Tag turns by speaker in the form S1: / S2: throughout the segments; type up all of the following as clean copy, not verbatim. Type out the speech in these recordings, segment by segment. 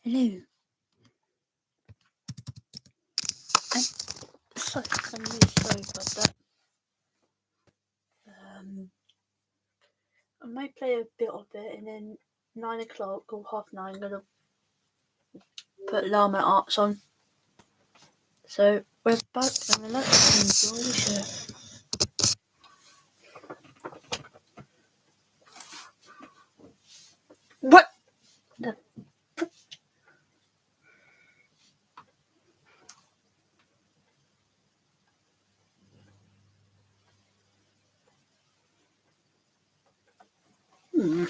S1: Hello. I'm really sorry about that. I might play a bit of it, and then 9 o'clock or 9:30, I'm gonna put Llama Arts on. So we're back, and let's enjoy the show. What the? Hmm.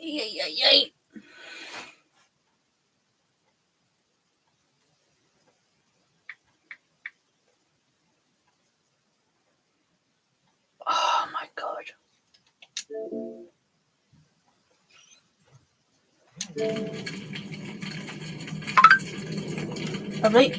S1: Yay. Oh my god. Alright.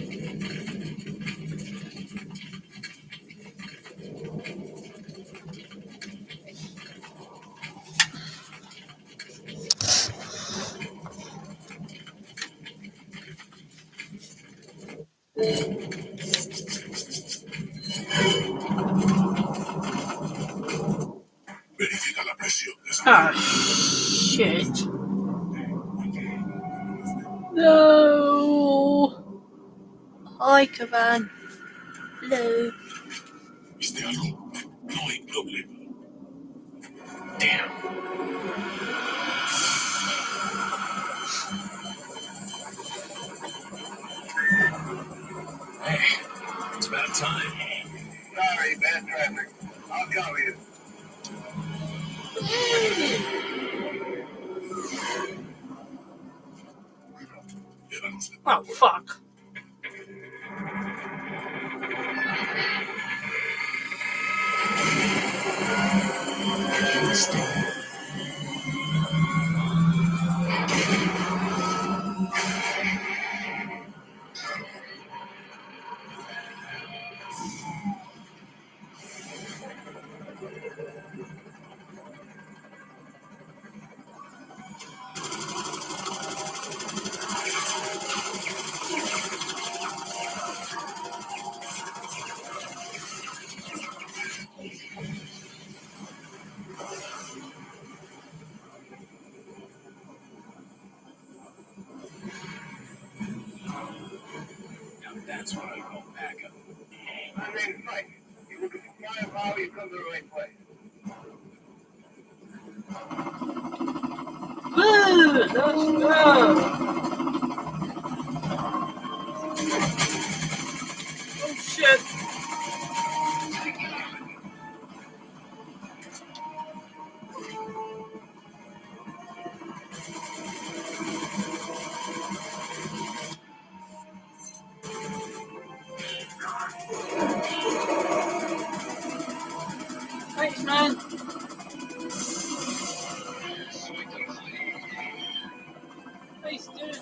S2: Verifica la presión de esa.
S1: Ah, shit. No. Hi, Kavan. Hello.
S2: ¿Viste algo? No hay problema. Damn. Hey, it's about time.
S3: Sorry, bad traffic. I'll cover you.
S1: Oh, fuck.
S2: Now that's what I call backup.
S3: My name's Mike. You looking for firepower, you come to the right place.
S1: Woo! Let's go! Oh, shit. Thanks, man. Thanks, dude.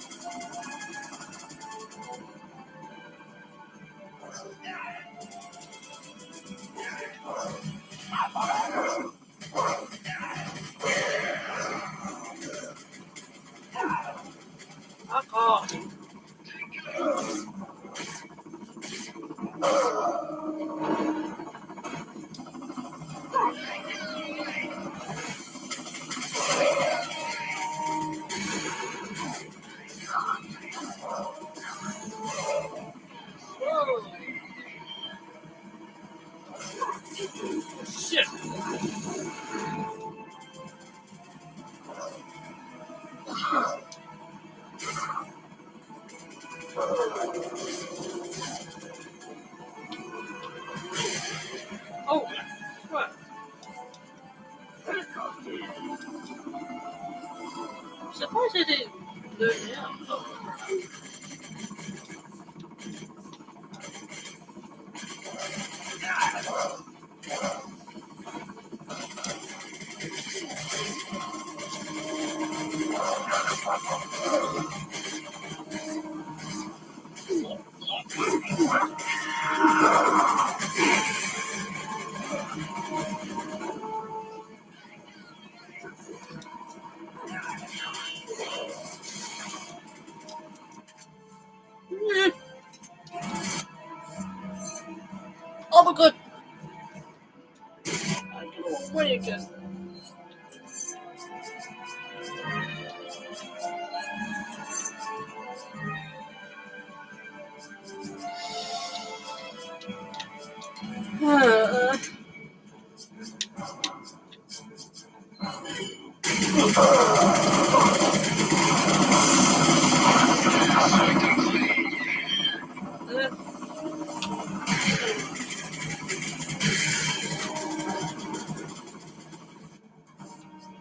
S1: Oh my god! I don't know what way again.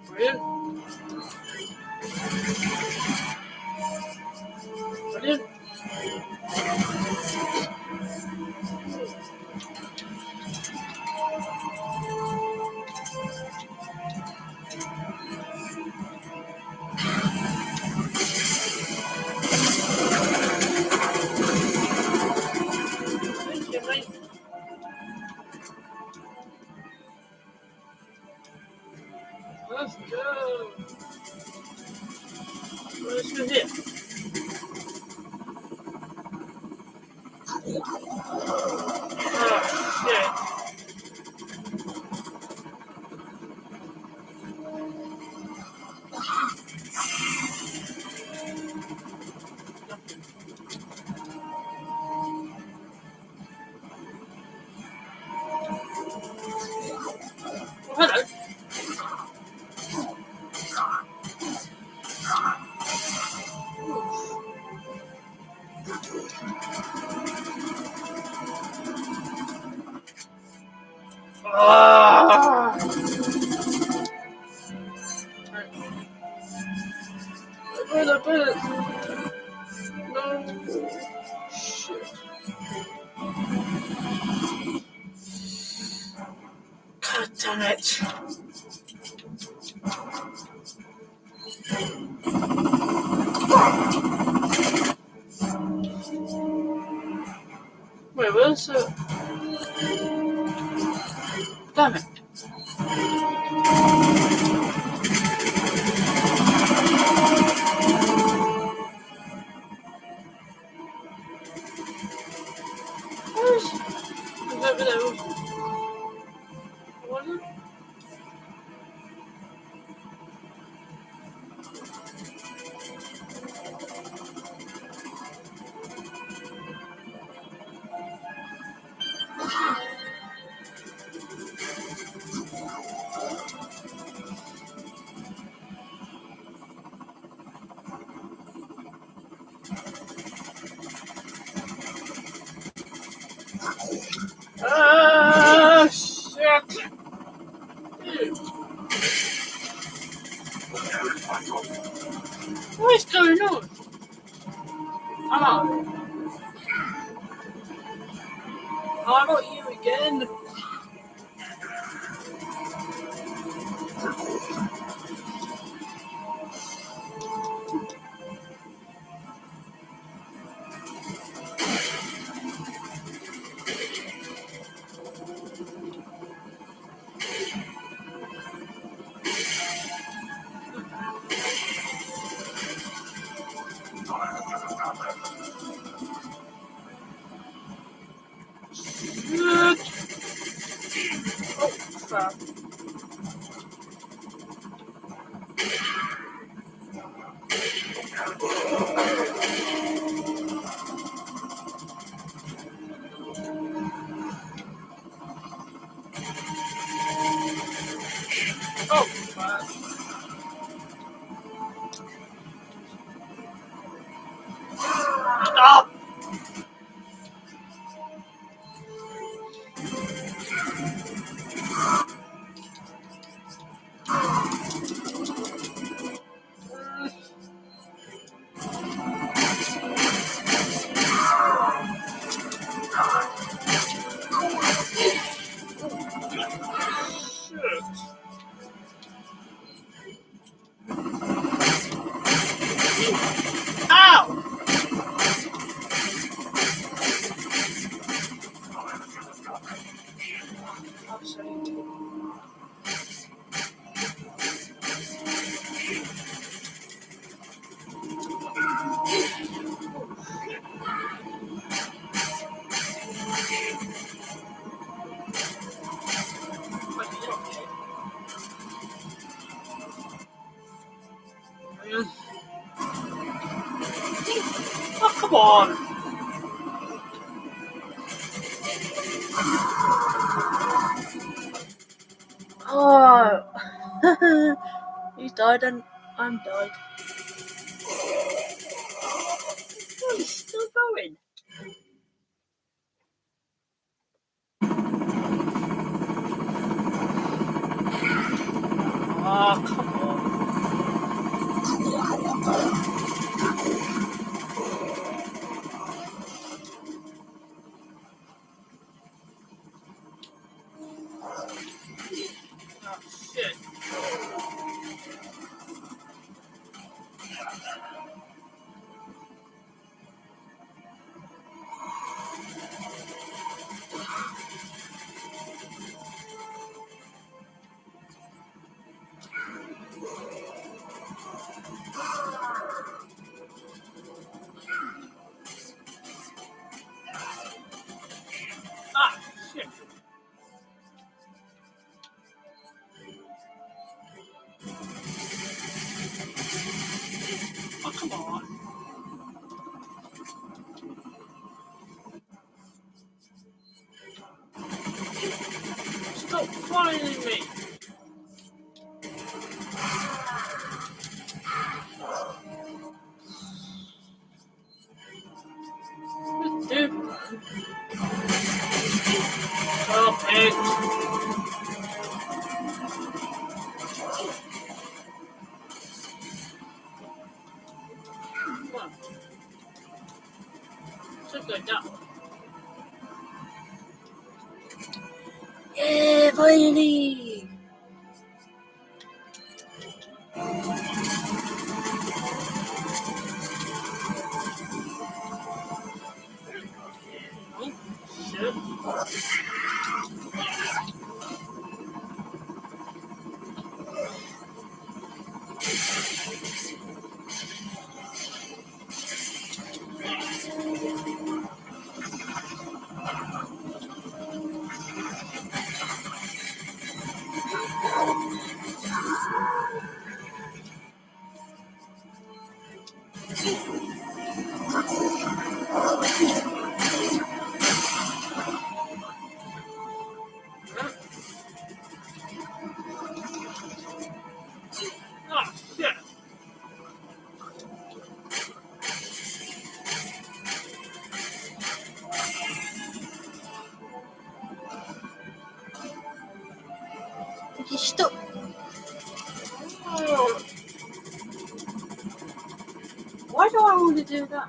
S1: Brilliant. Brilliant. Thank you, mate. Let's go. Let's go here. Yeah. Oh, hello. Ah! I put it. No. Shit. God damn it. Wait, where's the... Damn it. Where's... It's over there. What is it? Ah, shit. What is going on? I'm out. Oh, not you again. Oh, crap. Oh, crap. Stop! Ow! on! Oh! He's died and I'm died. Oh, he's still going. Oh, come on. Oh, shit. Ah, shit. Oh, come on. Stop following me. Dude. Stop it. Come on. Just go down. Yeah, finally! Oh, shit. Oh, shit. Did you stop? Oh. Why do I want to do that?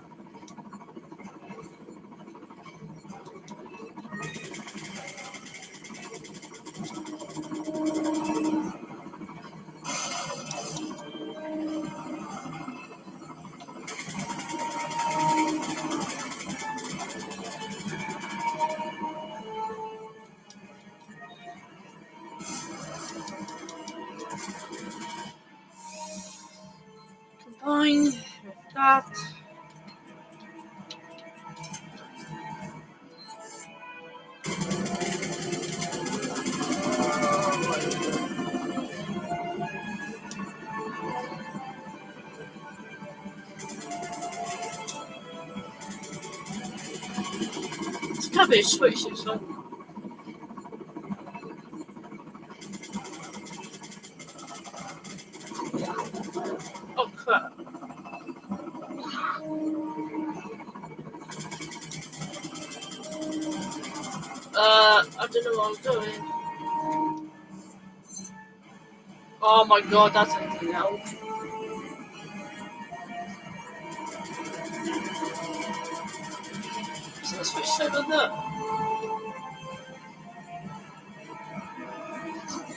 S1: Combine with that. It's gotta be a switch or something. Oh crap. I don't know what I'm doing. Oh my god, that's anything else. Is that switch over there?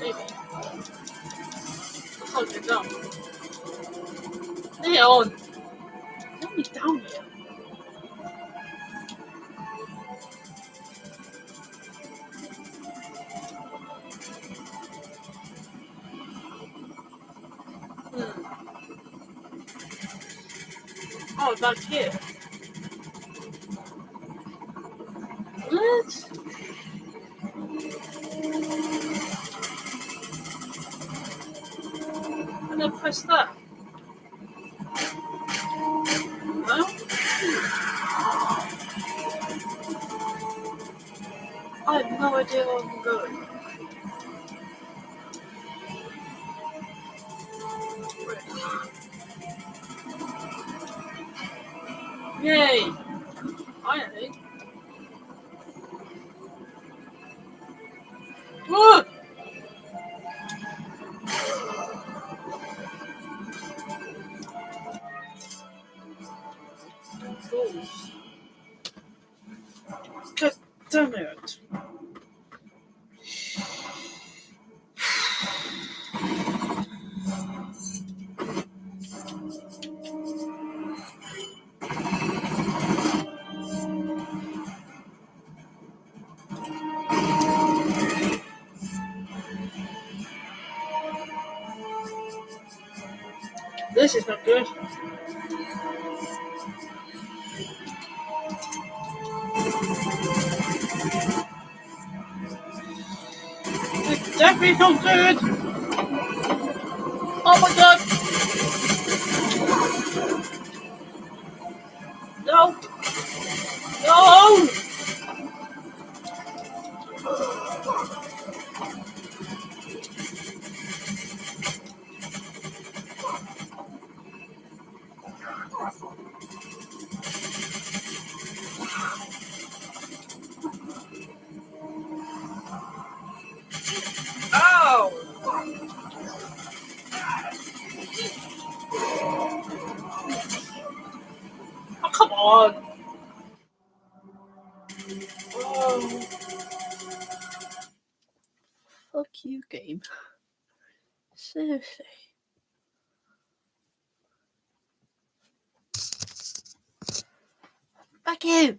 S1: Maybe. I can't get down. Stay on. Let me down here. Oh, back here. What? I'm gonna press that. No? have no idea where I'm going. Yay! Finally. Whoa! Balls. God damn it. This is not good. It's definitely not good. Oh my god. No. No. Ow. Oh, come on. Oh. Fuck you, game. Seriously. Back you.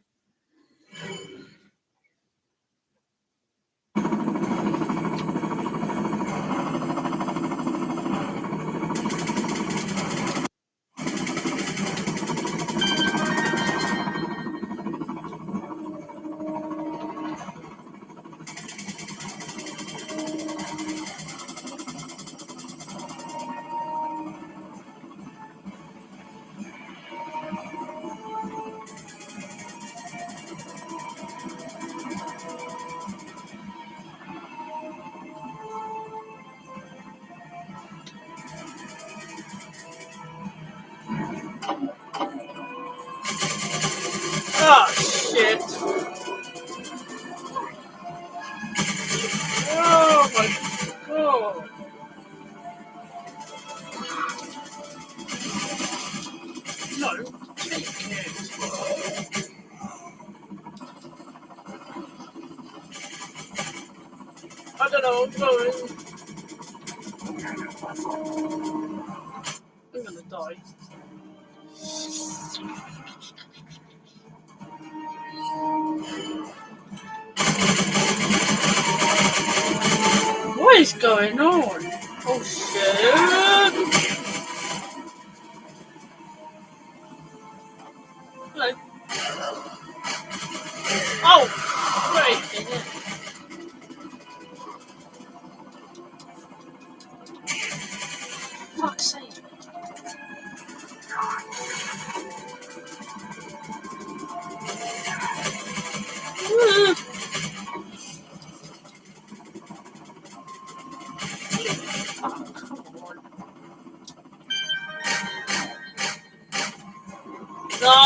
S1: Oh, shit. Oh, my God. No, take it. I don't know, I'm going. I'm gonna die. What is going on? Oh shit! Hello. Oh, wait a minute. Fuck's sake. Oh, come on. No!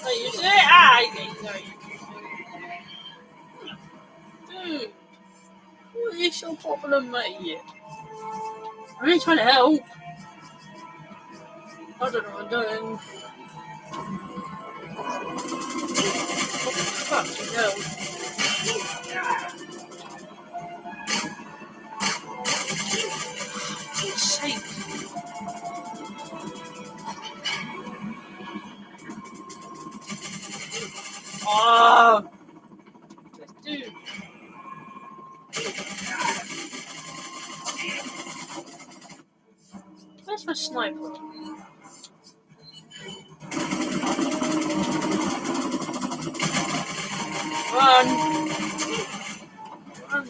S1: Oh, you see? I didn't know you. Dude, what is your problem, mate? I'm only trying to help. I don't know what I'm doing. Oh, fucking hell. For sake. Oh, dude. Where's my sniper? Run! Run!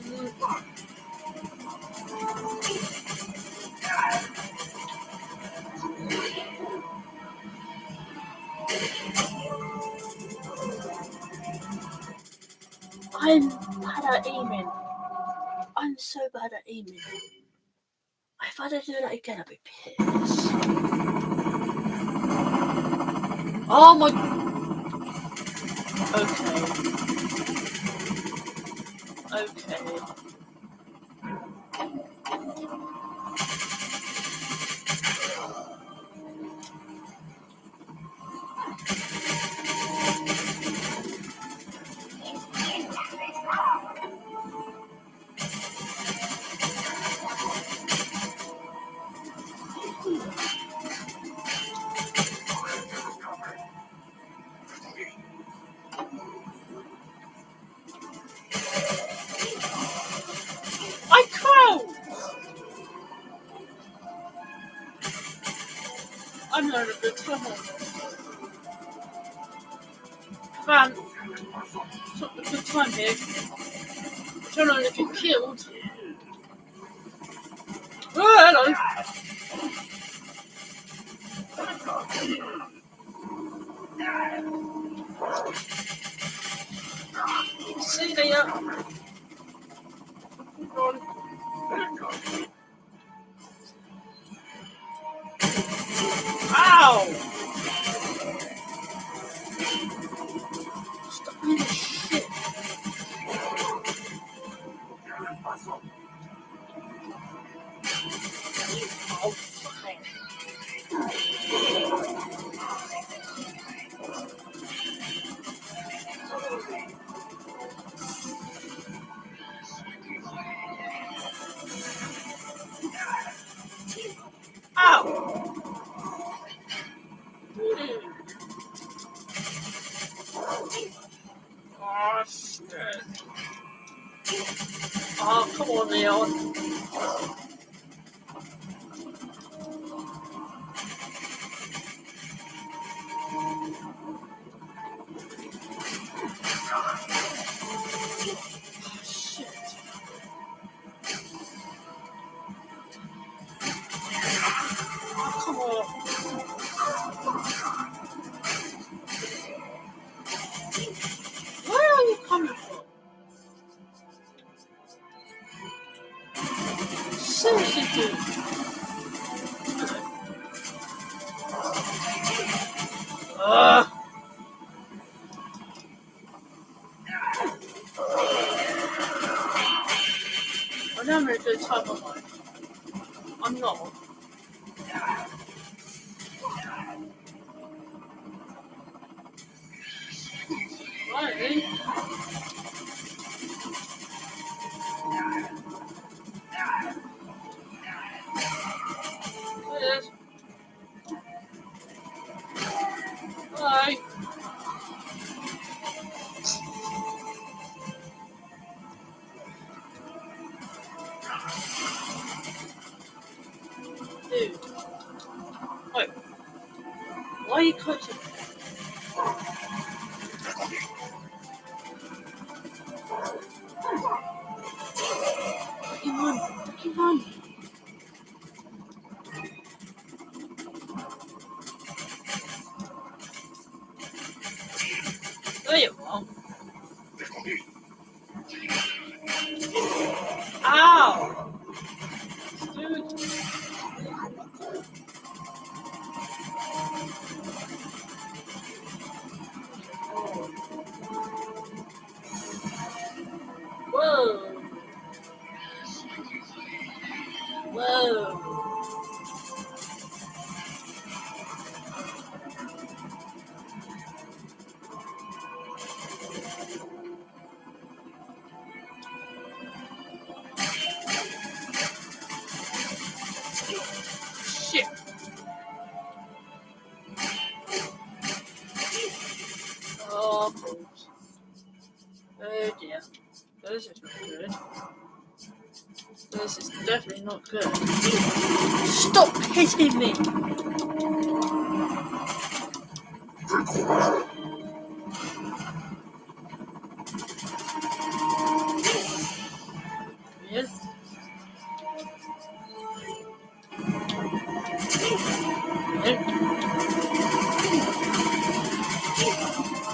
S1: at aiming. I'm so bad at aiming. If I don't do that again, I'll be pissed. Oh my... Okay. I can't! I'm having a good time on this. Man, it's not a good time here. I'm trying not to get killed. Oh, hello! See you later. Run. Ow! Stop being a shit. Oh, fuck off. Ow! Oh, shit. Oh, come on, Leon. Shit. Oh, come on. Where are you coming from? Seriously, dude. Ugh. I'm having a good time of life. I'm not. Right. Yes. Bye. Dude. Wait. Why are you cutting? Fucking run. Fucking run. There you are. Ow! Dude. Whoa. Whoa. Shit. Oh, balls. Oh dear. This is not good. This is definitely not good. Stop hitting me! Yes.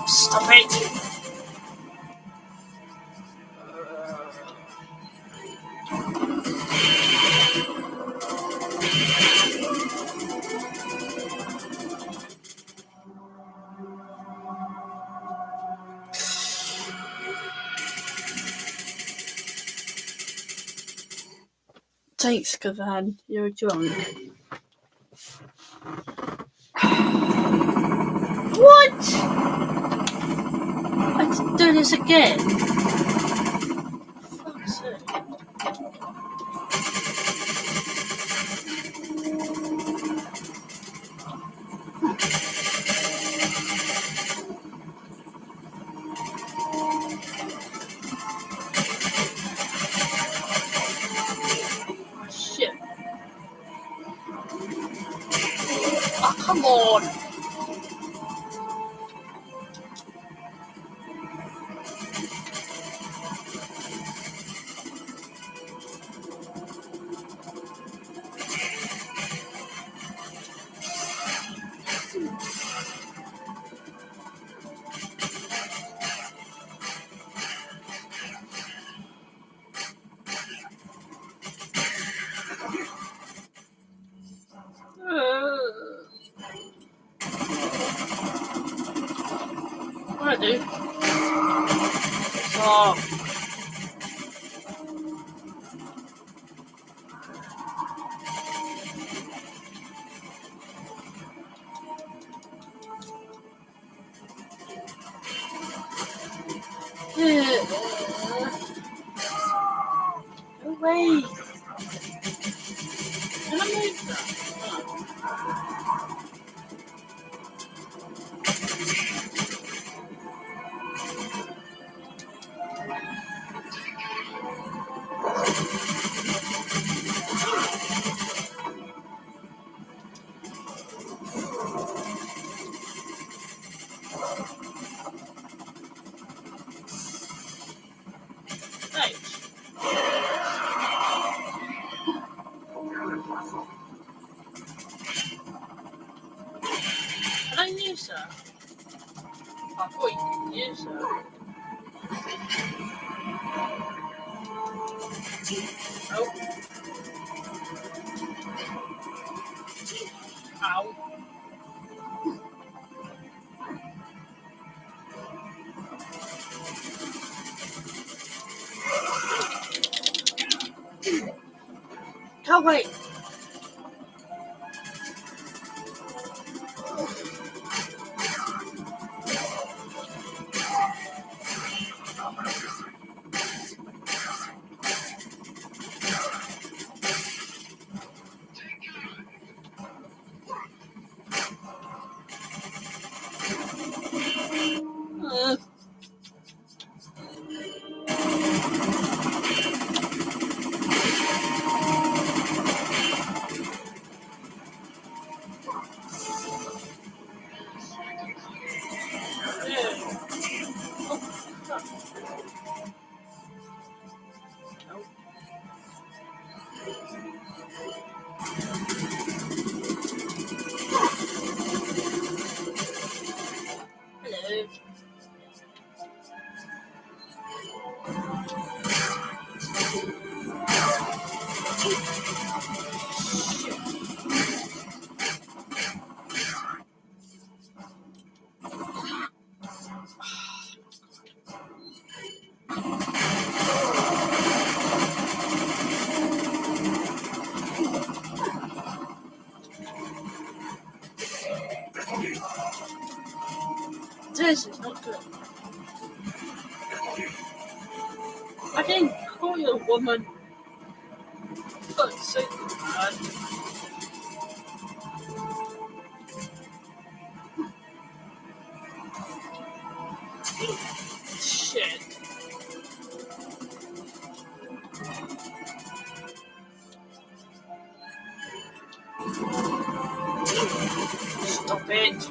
S1: Stop it! Thanks, Kavan. You're drunk. What? Let's do this again. Fuck's sake. Shit. Oh, come on. What do I do? Oh. No way. Can I move that? Thanks. Can I use that? I thought you could use that. Oh. Ow. Can't wait. Hello. This is not good. I didn't call you a woman. Fuck's sake, man. Shit. Stop it.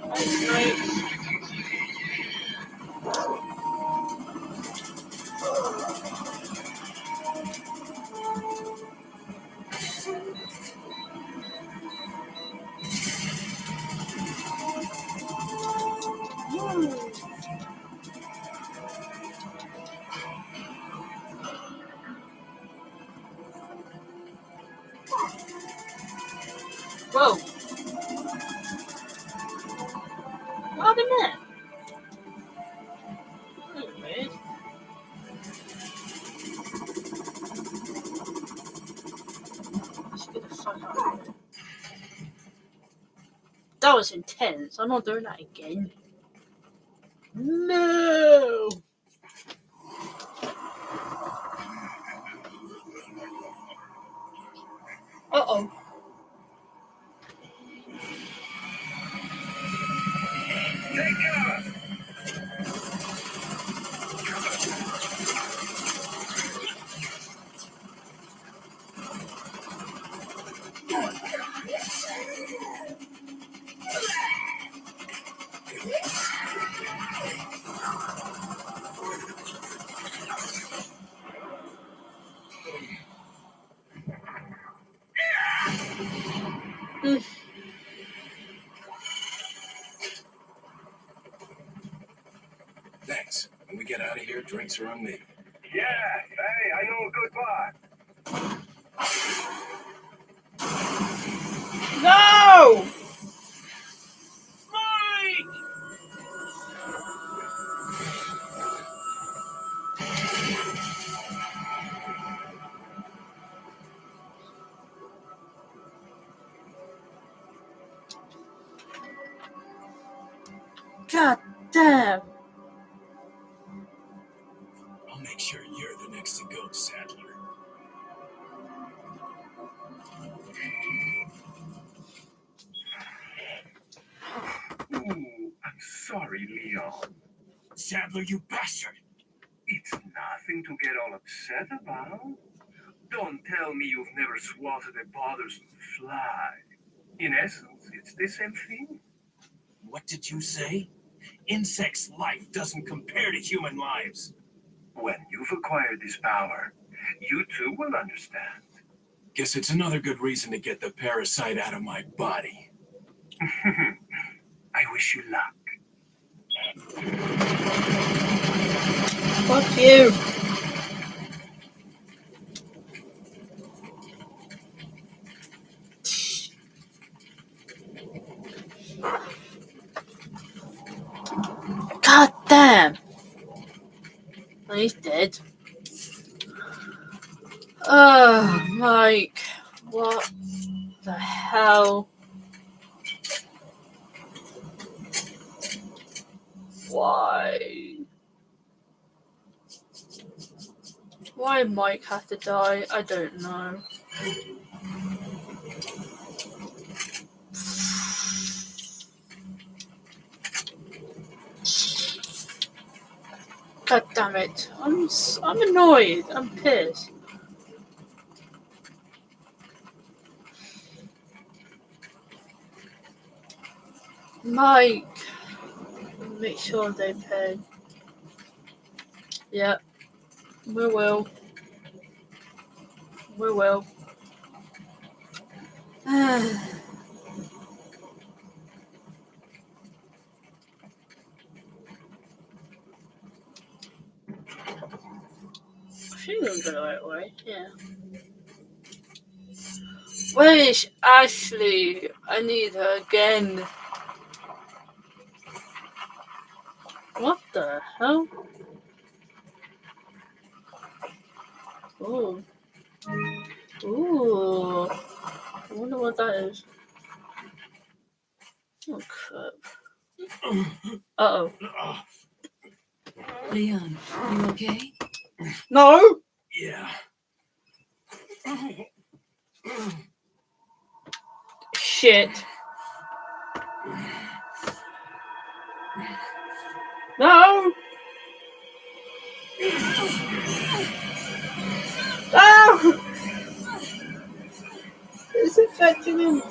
S1: Thanks, mate. Whoa. What happened there? That was weird. Let's get the fuck out of here. That was intense. I'm not doing that again. No! Uh-oh.
S3: Take cover!
S2: Thanks. When we get out of here, drinks are on me.
S3: Yeah, hey, I know a good bar.
S1: No!
S2: Mike!
S1: God damn.
S2: I'll make sure you're the next to go, Sadler.
S3: Ooh, I'm sorry, Leon.
S2: Sadler, you bastard!
S3: It's nothing to get all upset about. Don't tell me you've never swatted a bothersome fly. In essence, it's the same thing.
S2: What did you say? Insects' life doesn't compare to human lives.
S3: When you've acquired this power, you too will understand.
S2: Guess it's another good reason to get the parasite out of my body.
S3: I wish you luck.
S1: Fuck you. God damn. Well, he's dead. Oh, Mike. What the hell? Why? Why did Mike have to die? I don't know. God damn it. I'm annoyed. I'm pissed. Mike. Make sure they pay. Yep. We will. We will. I think I'm going the right way, yeah. Where is Ashley? I need her again. What the hell? Ooh. Ooh. I wonder what that is. Oh, crap. Uh-oh.
S4: Leon, you okay?
S1: No!
S2: Yeah.
S1: Shit. No! No! It's affecting him.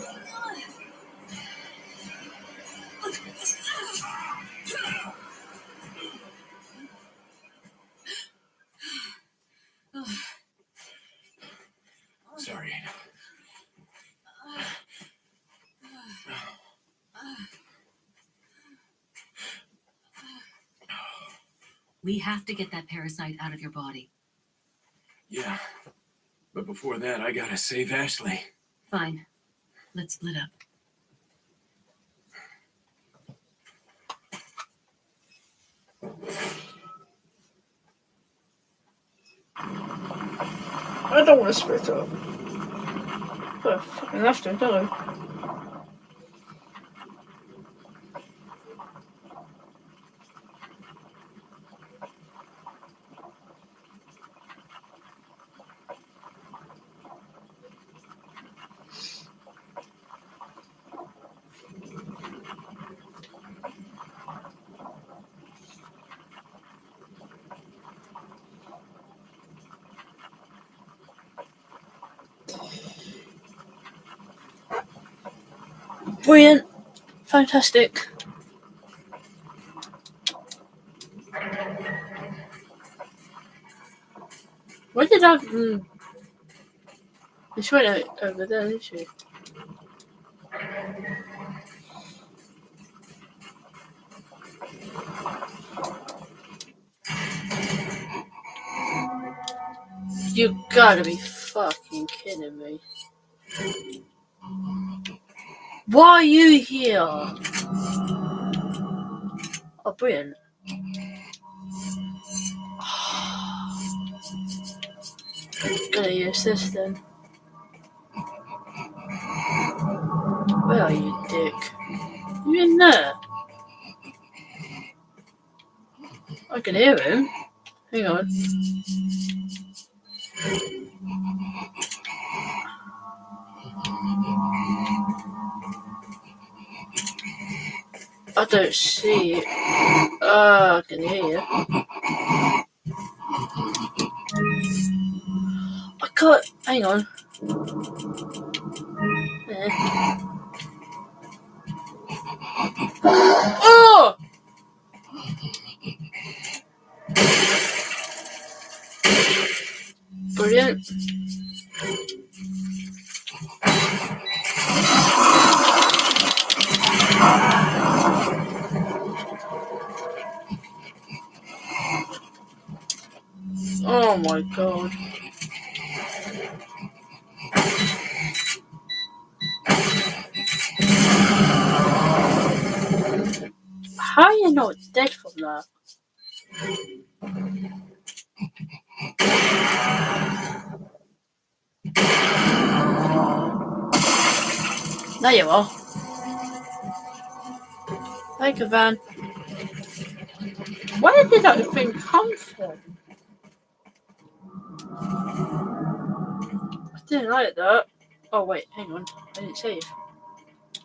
S2: Sorry.
S4: We have to get that parasite out of your body.
S2: Yeah. But before that, I gotta save Ashley.
S4: Fine. Let's split up.
S1: I don't want to split up. But I fucking have to, don't I? Brilliant. Fantastic. Where did I... She went over there, didn't she? You gotta be fucking kidding me. Why are you here? Oh, brilliant. Gonna use this then. Where are you, dick? You in there? I can hear him. Hang on. I don't see it. I can hear you. I can't. Hang on. Oh! Brilliant. Oh my god. How are you not dead from that? There you are. Thank you, Van. Where did that thing come from? I didn't like that. Oh wait, hang on. I didn't save.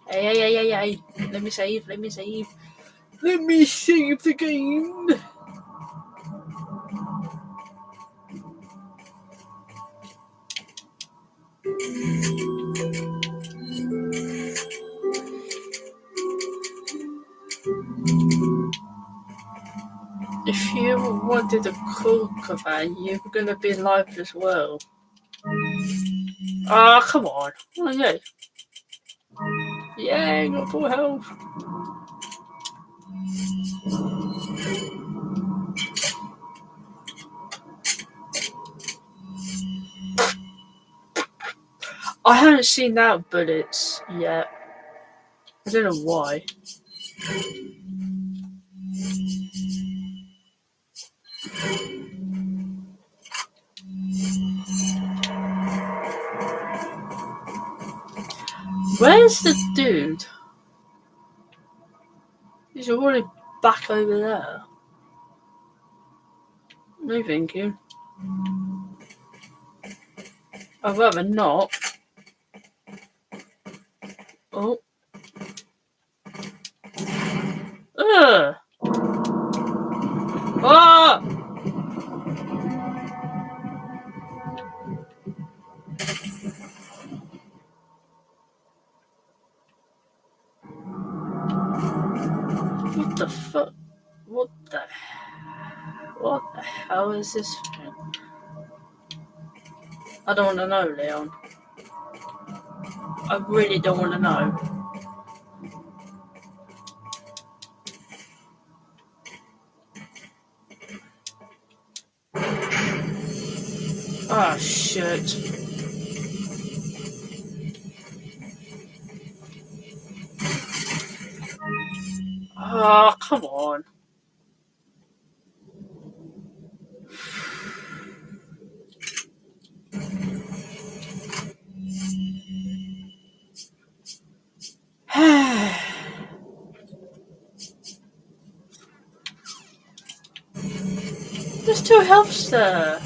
S1: Hey. Let me save. Let me save the game. If you wanted a cool Van, you were gonna be live as well. Ah, come on. Oh, yeah. Yeah, got full health. I haven't seen that bullets yet. I don't know why. Where's the dude? He's already back over there. No, thank you. I'd rather not. Oh. Ugh. Ah! What the fuck? What the hell is this thing? I don't want to know, Leon. I really don't want to know. Ah, shit. Ah, come on. mental health, sir.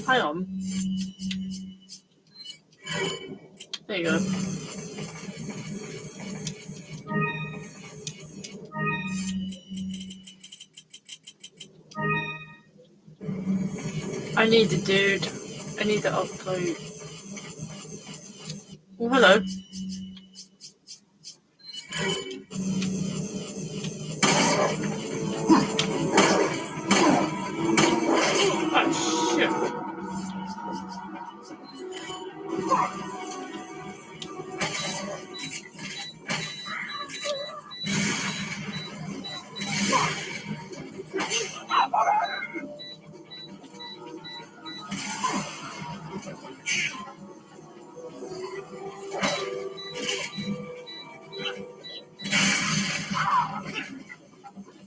S1: Hang on. There you go. I need the dude. I need to upload. Oh, hello. Oh, shit.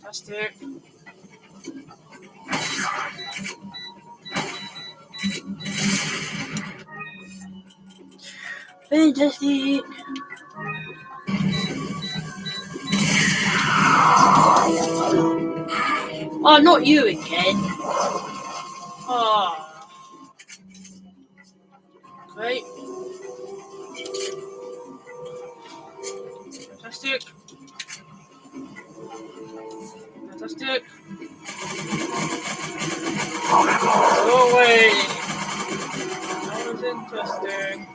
S1: Fantastic. Fantastic. Oh, not you again. Oh. Great. Fantastic. Fantastic. Go away. That was interesting.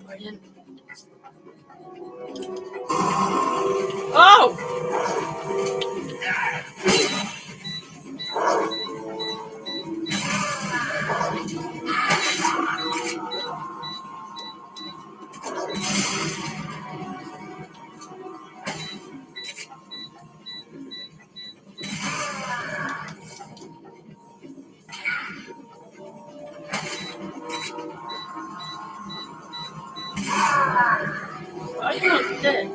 S1: Brilliant. Oh! I'm not dead.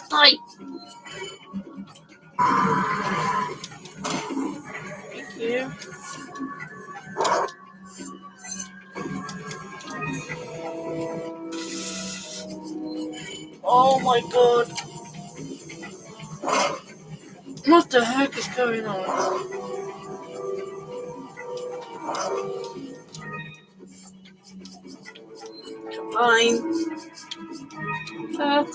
S1: Die. Thank you. Oh my god. What the heck is going on? Fine. That.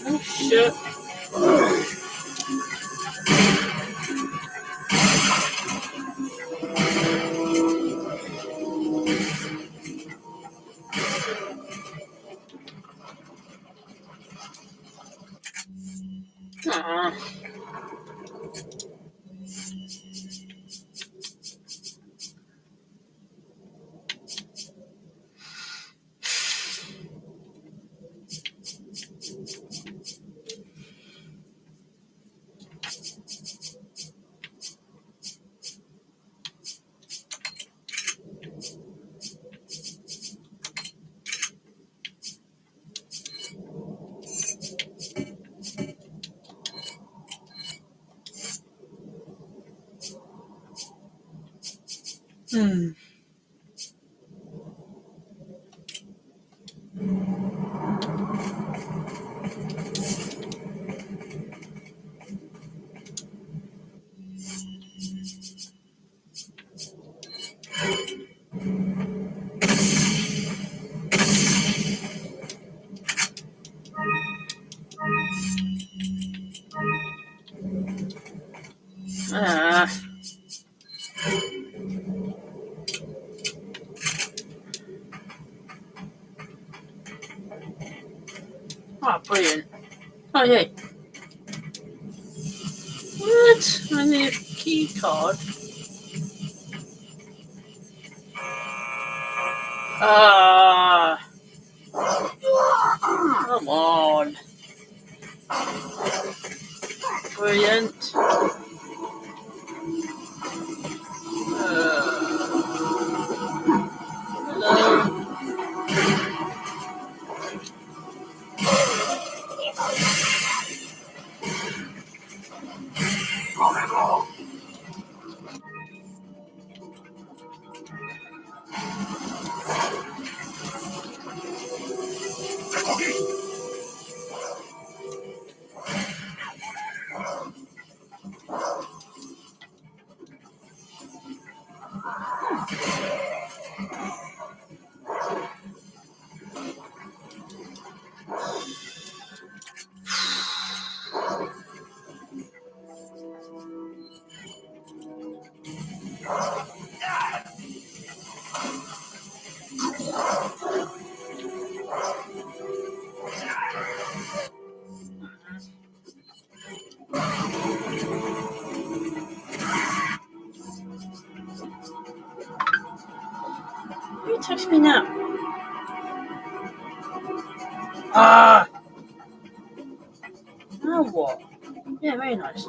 S1: Oh shit. Aw. Ah. Oh, brilliant. Oh, yeah. What? I need a key card. Ah. Come on. Brilliant. Hello. Who texts me now? Ah. Now what? Yeah, very nice.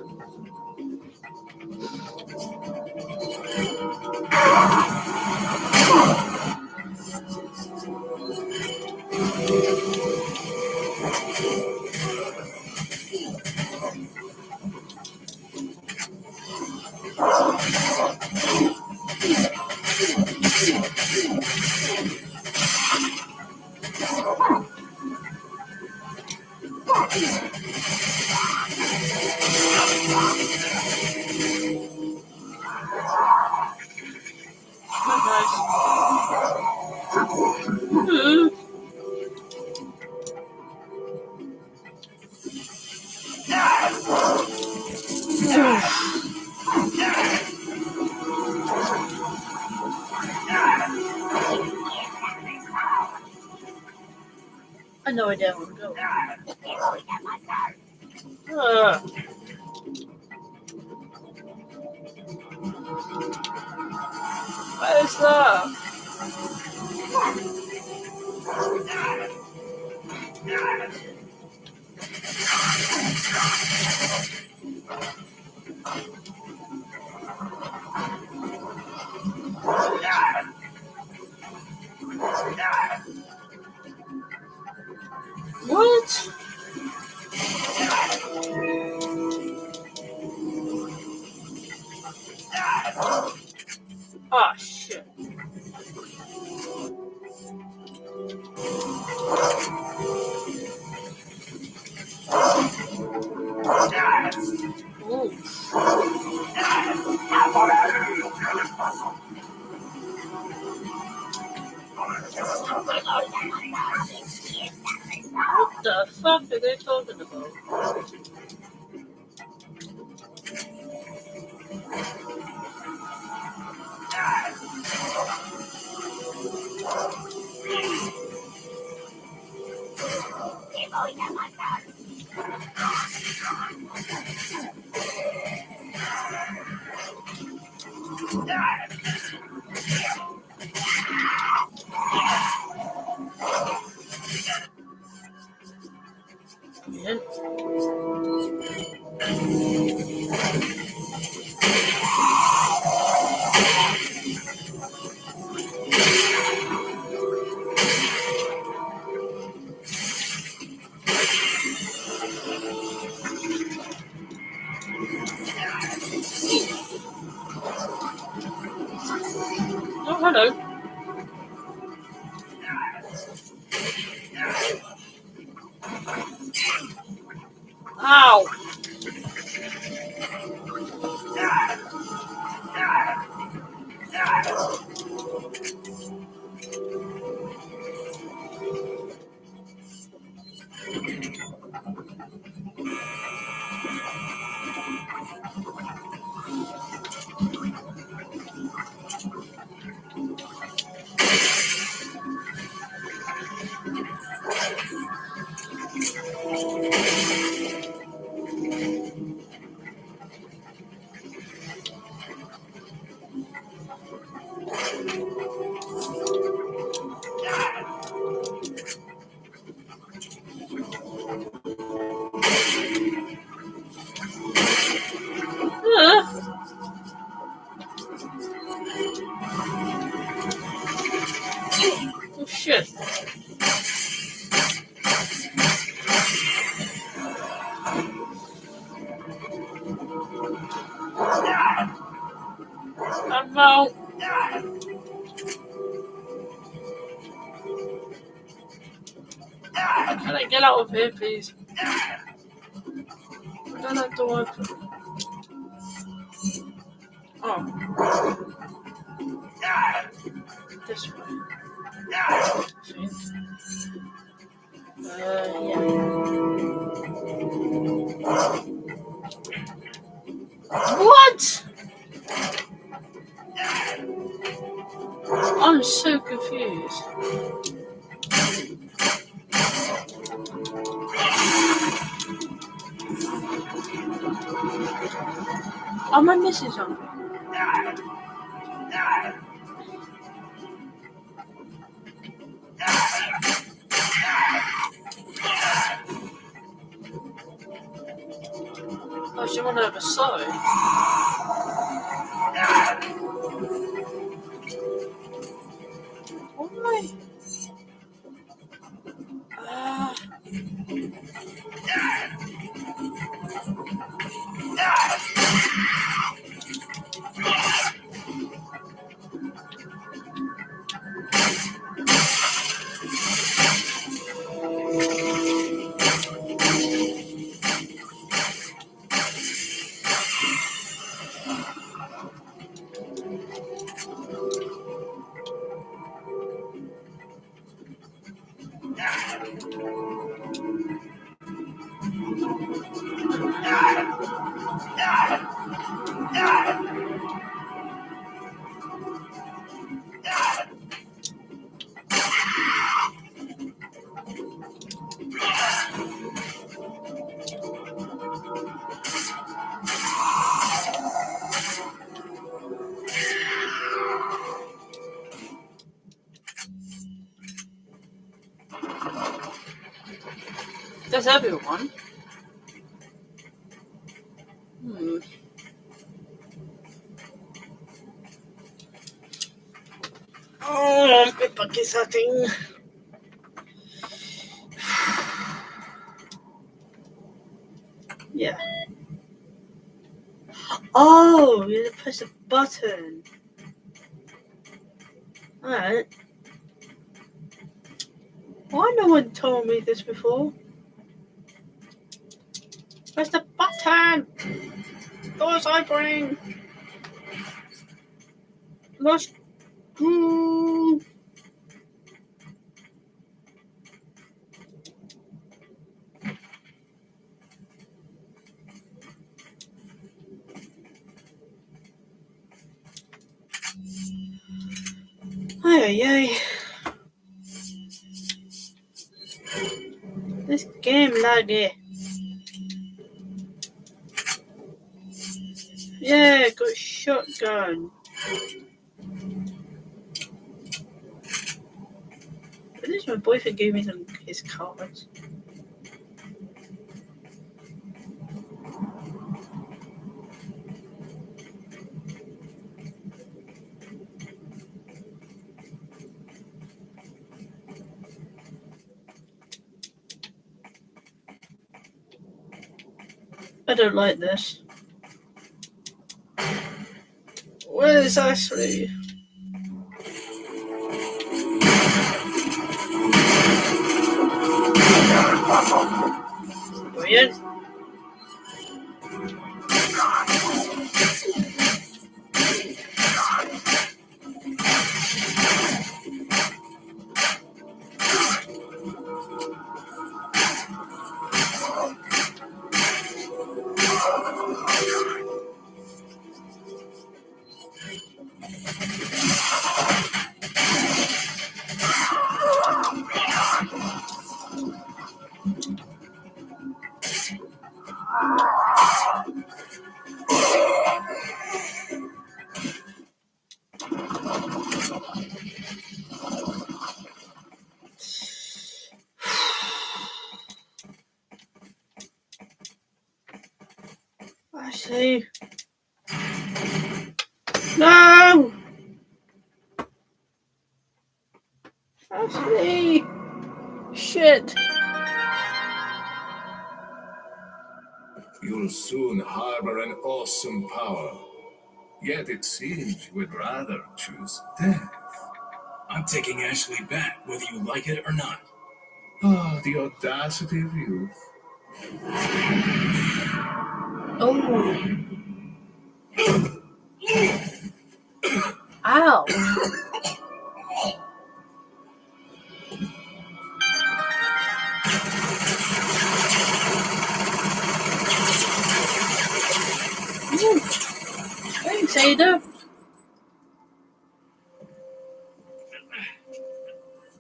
S1: I know idea where to go. What is that? What? Ah, shit. Ooh. What the fuck are they talking about? Yeah. Oh, hello. Ow! Well. Can I get out of here, please? I don't have to open. Oh. This way. I think. Yeah. What? I'm so confused. Am I missing something? Oh, she went over side. Why? That's everyone. Oh, paper setting. Yeah. Oh, you have to press a button. Alright. Why no one told me this before? Press the button! Those I bring! Lost. Ay. This game laggy. Yeah, got a shotgun. At least my boyfriend gave me his cards. I don't like this. Where's Ashley? Brilliant. Ashley. No! Ashley! Shit!
S5: You'll soon harbor an awesome power. Yet it seems you would rather choose death.
S2: I'm taking Ashley back, whether you like it or not.
S5: Ah, the audacity of youth.
S1: Oh. Ow. Thanks, Ada.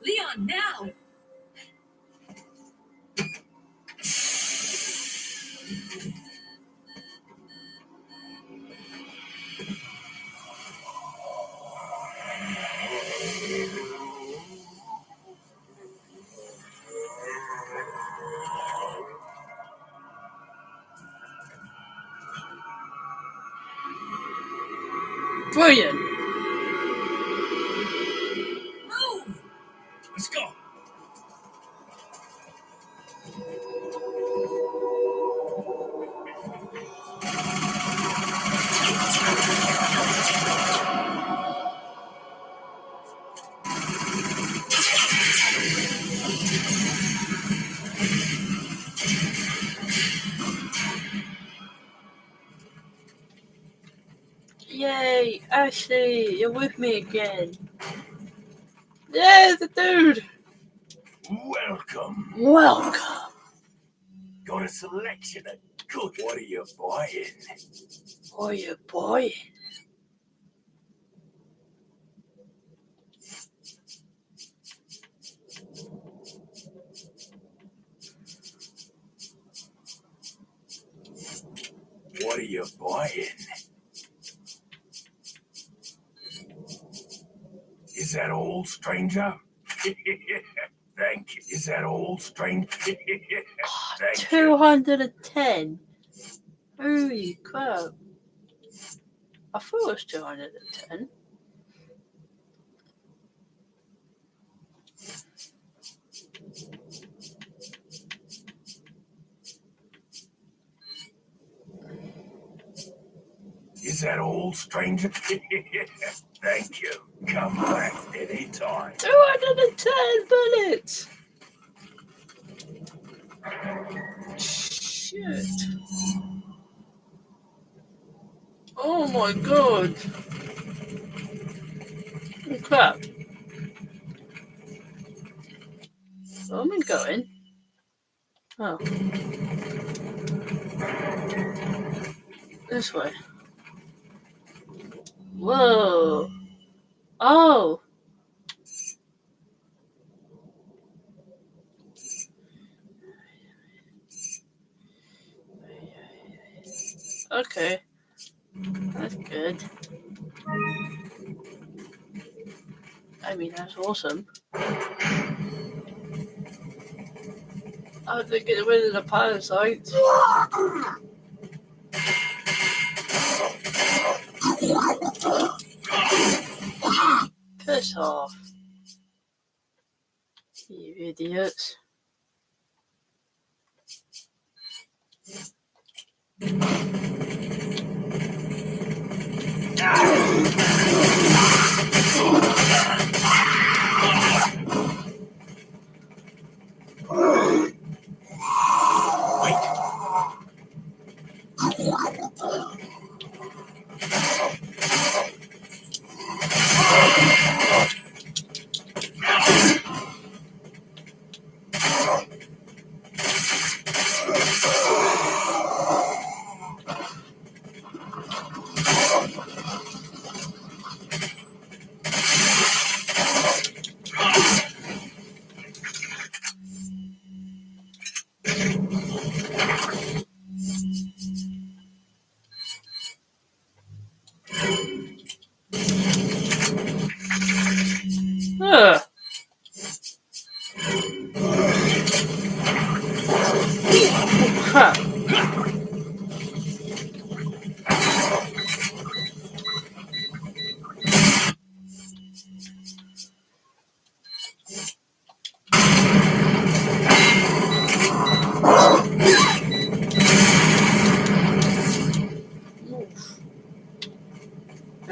S4: Leon, now!
S1: Brilliant.
S4: Move!
S2: Let's go.
S1: Yay, Ashley, you're with me again. Yeah, the dude.
S2: Welcome.
S1: Welcome.
S2: Got a selection of good. What are you buying?
S1: Oh, you boy.
S2: What are you buying? Is that all, stranger? Thank you. Is that all, stranger? Thank you.
S1: 210. Holy crap. I thought it was 210.
S2: Is that all, stranger? Thank you. Come back anytime.
S1: 210 bullets. Shit. Oh my god. Oh crap. Where am I going? Oh. This way. Whoa. Oh. Okay. That's good. I mean, that's awesome. I have to get rid of the parasites. Piss off. You idiots.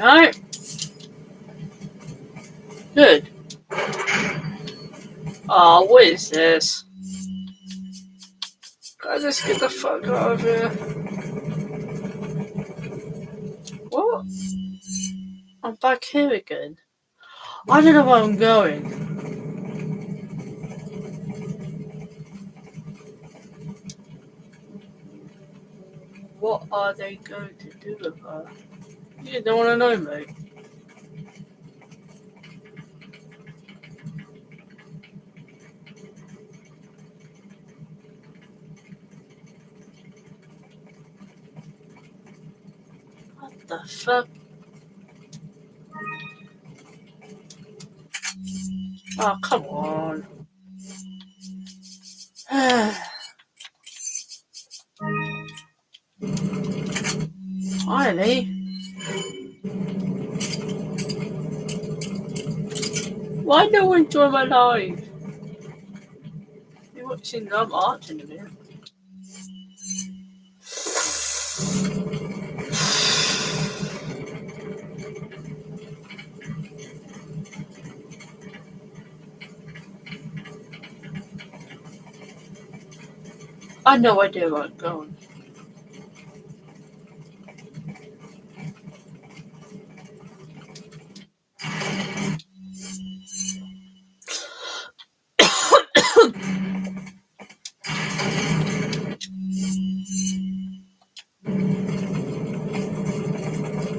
S1: Alright. Good. Oh, what is this? Can I just get the fuck out of here? What? I'm back here again. I don't know where I'm going. What are they going to do with her? You don't want to know, mate. What the fuck? Oh, come on. Finally. Why no one join my live? You watching Love Art in a minute. I have no idea where I'm going.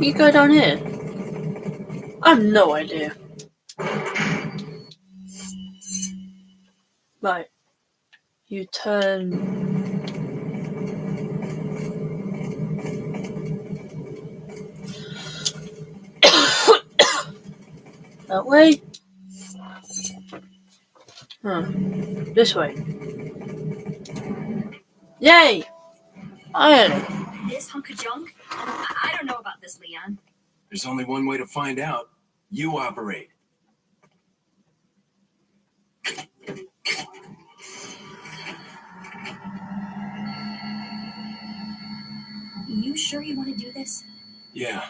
S1: You go down here? I have no idea. Right. You turn. That way? Huh. This way. Yay! Iron.
S4: This hunk of junk? I don't know about this, Leon.
S2: There's only one way to find out. You operate.
S4: You sure you want to do this?
S2: Yeah.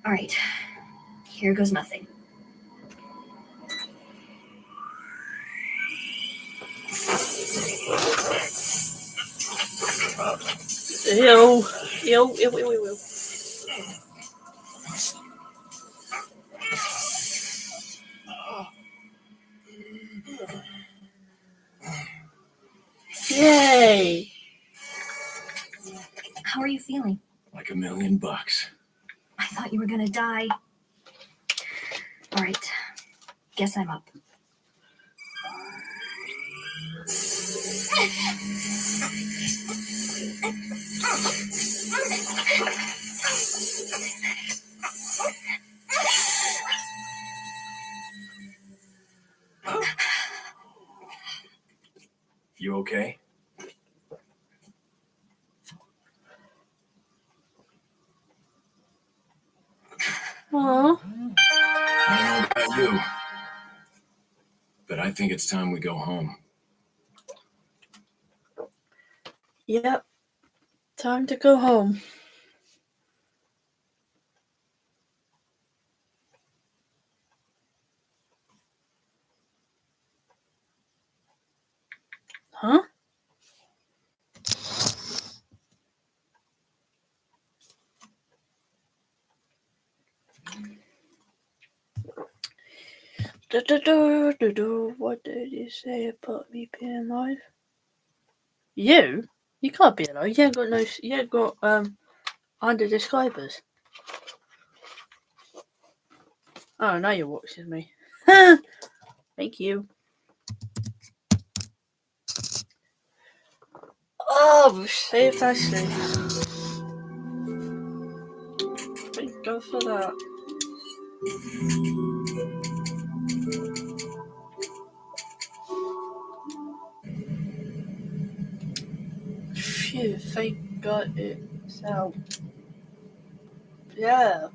S4: All right. Here goes nothing.
S1: Ew. Ew, ew, ew, ew, ew. Yay!
S4: How are you feeling?
S2: Like $1 million.
S4: I thought you were gonna die. All right. Guess I'm up.
S2: You okay?
S1: Aww.
S2: I don't know about you, but I think it's time we go home.
S1: Yep. Time to go home. Huh? What did you say about me being alive? You? You can't be alive. You ain't got no. You ain't got under describers. Oh, now you're watching me. Thank you. Oh, we saved Ashley. Thank God for that. Phew, thank God it's out. Yeah.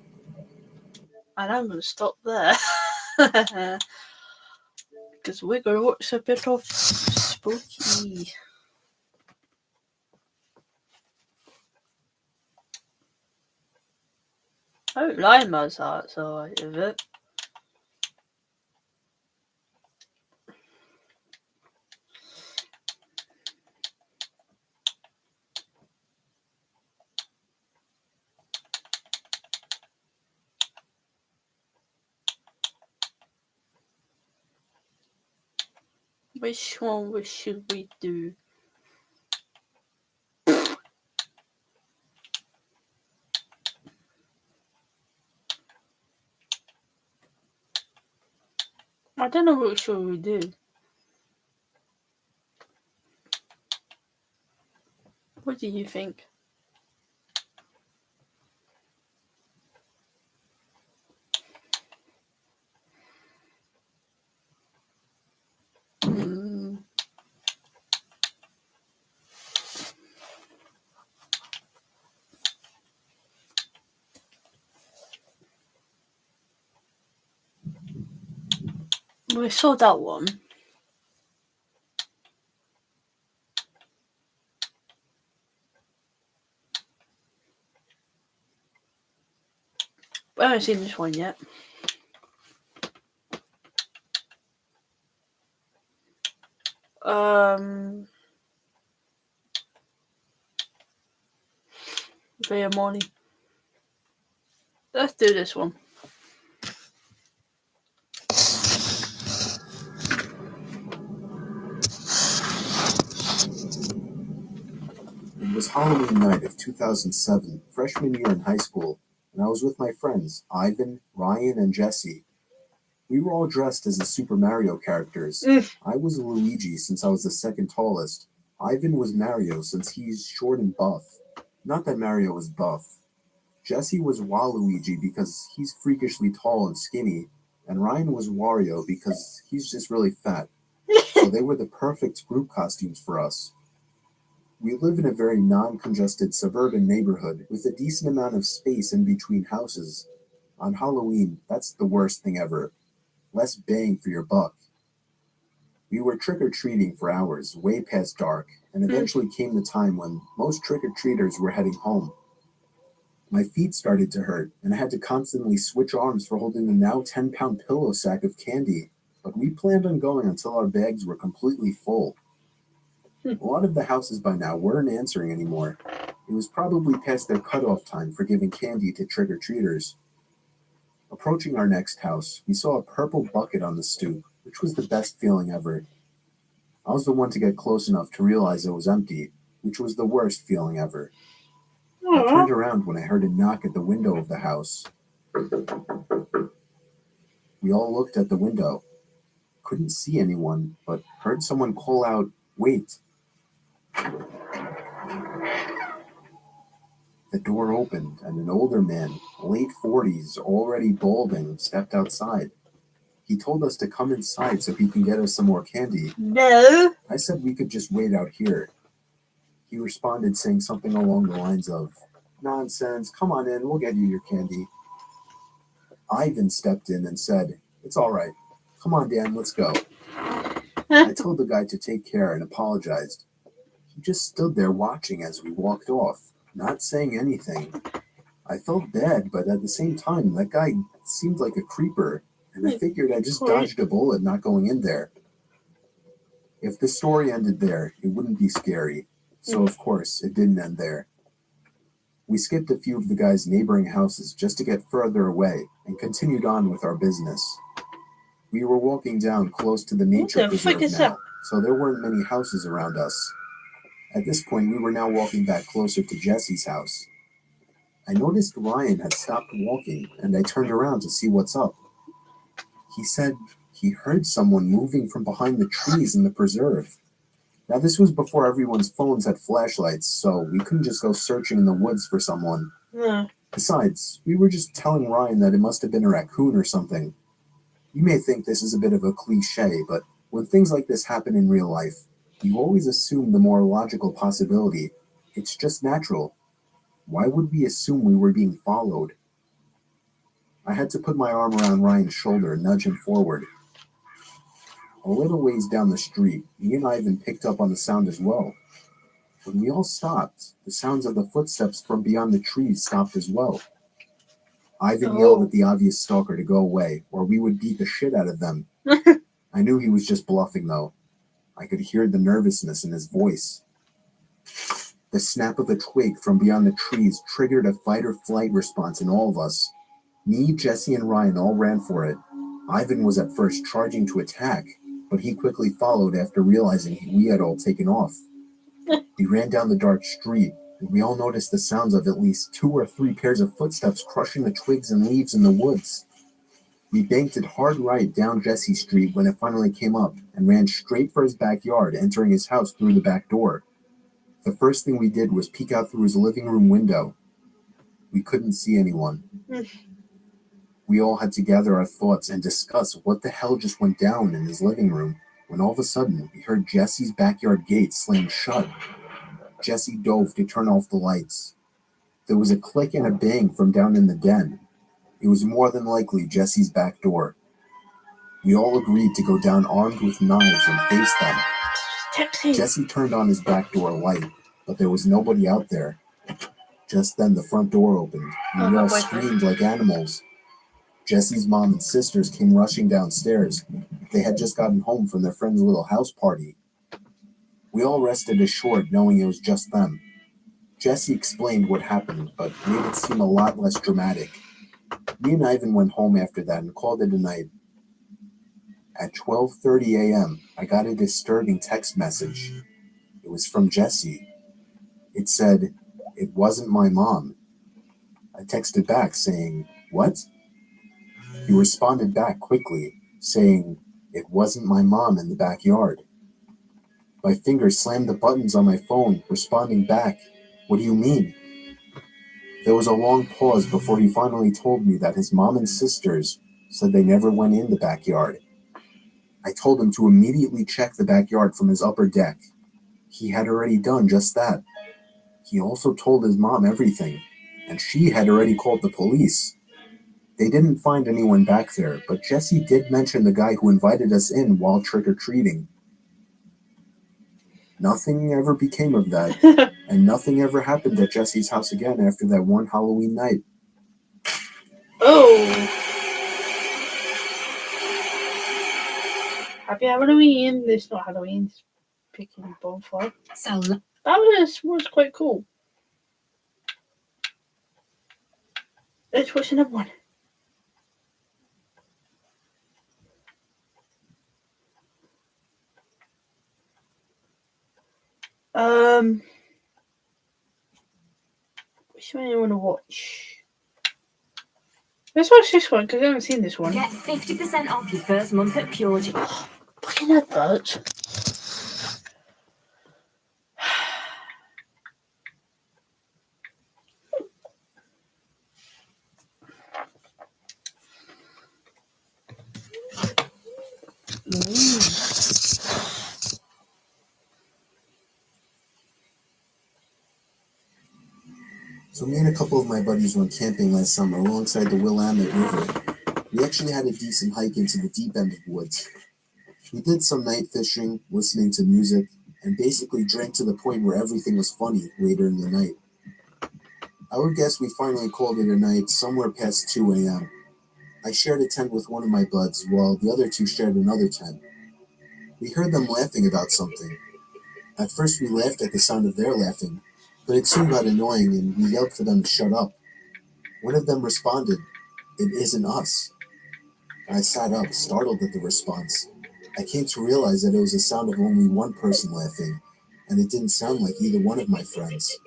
S1: And I'm going to stop there. Because we're going to watch a bit of Spooky. I don't like Mozart, so I do it. Which one should we do? I don't know what should we do. What do you think? We saw that one. I haven't seen this one yet. Via morning. Let's do this one.
S6: It was Halloween night of 2007, freshman year in high school, and I was with my friends, Ivan, Ryan, and Jesse. We were all dressed as the Super Mario characters. I was Luigi since I was the second tallest. Ivan was Mario since he's short and buff. Not that Mario was buff. Jesse was Waluigi because he's freakishly tall and skinny, and Ryan was Wario because he's just really fat. So they were the perfect group costumes for us. We live in a very non-congested suburban neighborhood with a decent amount of space in between houses. On Halloween, that's the worst thing ever. Less bang for your buck. We were trick-or-treating for hours, way past dark, and eventually came the time when most trick-or-treaters were heading home. My feet started to hurt, and I had to constantly switch arms for holding the now 10-pound pillow sack of candy, but we planned on going until our bags were completely full. A lot of the houses by now weren't answering anymore. It was probably past their cutoff time for giving candy to trick-or-treaters. Approaching our next house, we saw a purple bucket on the stoop, which was the best feeling ever. I was the one to get close enough to realize it was empty, which was the worst feeling ever. I turned around when I heard a knock at the window of the house. We all looked at the window. Couldn't see anyone, but heard someone call out, "Wait." The door opened, and an older man, late 40s, already balding, stepped outside. He told us to come inside so he can get us some more candy.
S1: No.
S6: I said we could just wait out here. He responded saying something along the lines of, "Nonsense, come on in, we'll get you your candy." Ivan stepped in and said, "It's all right. Come on, Dan, let's go." I told the guy to take care and apologized. He just stood there watching as we walked off, not saying anything. I felt bad, but at the same time, that guy seemed like a creeper, and I figured I just dodged a bullet not going in there. If the story ended there, it wouldn't be scary. So, of course, it didn't end there. We skipped a few of the guy's neighboring houses just to get further away and continued on with our business. We were walking down close to the nature preserve now, so there weren't many houses around us. At this point, we were now walking back closer to Jesse's house. I noticed Ryan had stopped walking, and I turned around to see what's up. He said he heard someone moving from behind the trees in the preserve. Now, this was before everyone's phones had flashlights, so we couldn't just go searching in the woods for someone. Besides, we were just telling Ryan that it must have been a raccoon or something. You may think this is a bit of a cliche, but when things like this happen in real life, you always assume the more logical possibility. It's just natural. Why would we assume we were being followed? I had to put my arm around Ryan's shoulder and nudge him forward. A little ways down the street, me and Ivan picked up on the sound as well. When we all stopped, the sounds of the footsteps from beyond the trees stopped as well. Ivan yelled at the obvious stalker to go away, or we would beat the shit out of them. I knew he was just bluffing, though. I could hear the nervousness in his voice. The snap of a twig from beyond the trees triggered a fight-or-flight response in all of us. Me, Jesse, and Ryan all ran for it. Ivan was at first charging to attack, but he quickly followed after realizing we had all taken off. We ran down the dark street, and we all noticed the sounds of at least 2 or 3 pairs of footsteps crushing the twigs and leaves in the woods. We banked it hard right down Jesse Street when it finally came up and ran straight for his backyard, entering his house through the back door. The first thing we did was peek out through his living room window. We couldn't see anyone. We all had to gather our thoughts and discuss what the hell just went down in his living room when all of a sudden we heard Jesse's backyard gate slam shut. Jesse dove to turn off the lights. There was a click and a bang from down in the den. It was more than likely Jesse's back door. We all agreed to go down armed with knives and face them. Jesse turned on his back door light, but there was nobody out there. Just then the front door opened, and we all screamed like animals. Jesse's mom and sisters came rushing downstairs. They had just gotten home from their friend's little house party. We all rested assured knowing it was just them. Jesse explained what happened, but made it seem a lot less dramatic. Me and Ivan went home after that and called it a night. At 12:30 a.m., I got a disturbing text message. It was from Jesse. It said, "It wasn't my mom." I texted back saying, "What?" He responded back quickly, saying, "It wasn't my mom in the backyard." My fingers slammed the buttons on my phone, responding back, "What do you mean?" There was a long pause before he finally told me that his mom and sisters said they never went in the backyard. I told him to immediately check the backyard from his upper deck. He had already done just that. He also told his mom everything, and she had already called the police. They didn't find anyone back there, but Jesse did mention the guy who invited us in while trick-or-treating. Nothing ever became of that, and nothing ever happened at Jesse's house again after that one Halloween night.
S1: Oh. Happy Halloween. It's not Halloween. It's picking bonfire.
S4: So,
S1: That was quite cool. Let's watch another one. Which one do you want to watch? Let's watch this one because I haven't seen this one.
S4: get 50% off your first month at Pure Gym.
S1: Fucking adverts.
S6: So me and a couple of my buddies went camping last summer alongside the Willamette River. We actually had a decent hike into the deep end of the woods. We did some night fishing, listening to music, and basically drank to the point where everything was funny later in the night. I would guess we finally called it a night somewhere past 2 a.m. I shared a tent with one of my buds, while the other two shared another tent. We heard them laughing about something. At first we laughed at the sound of their laughing, but it soon got annoying and we yelled for them to shut up. One of them responded, "It isn't us." I sat up, startled at the response. I came to realize that it was the sound of only one person laughing, and it didn't sound like either one of my friends.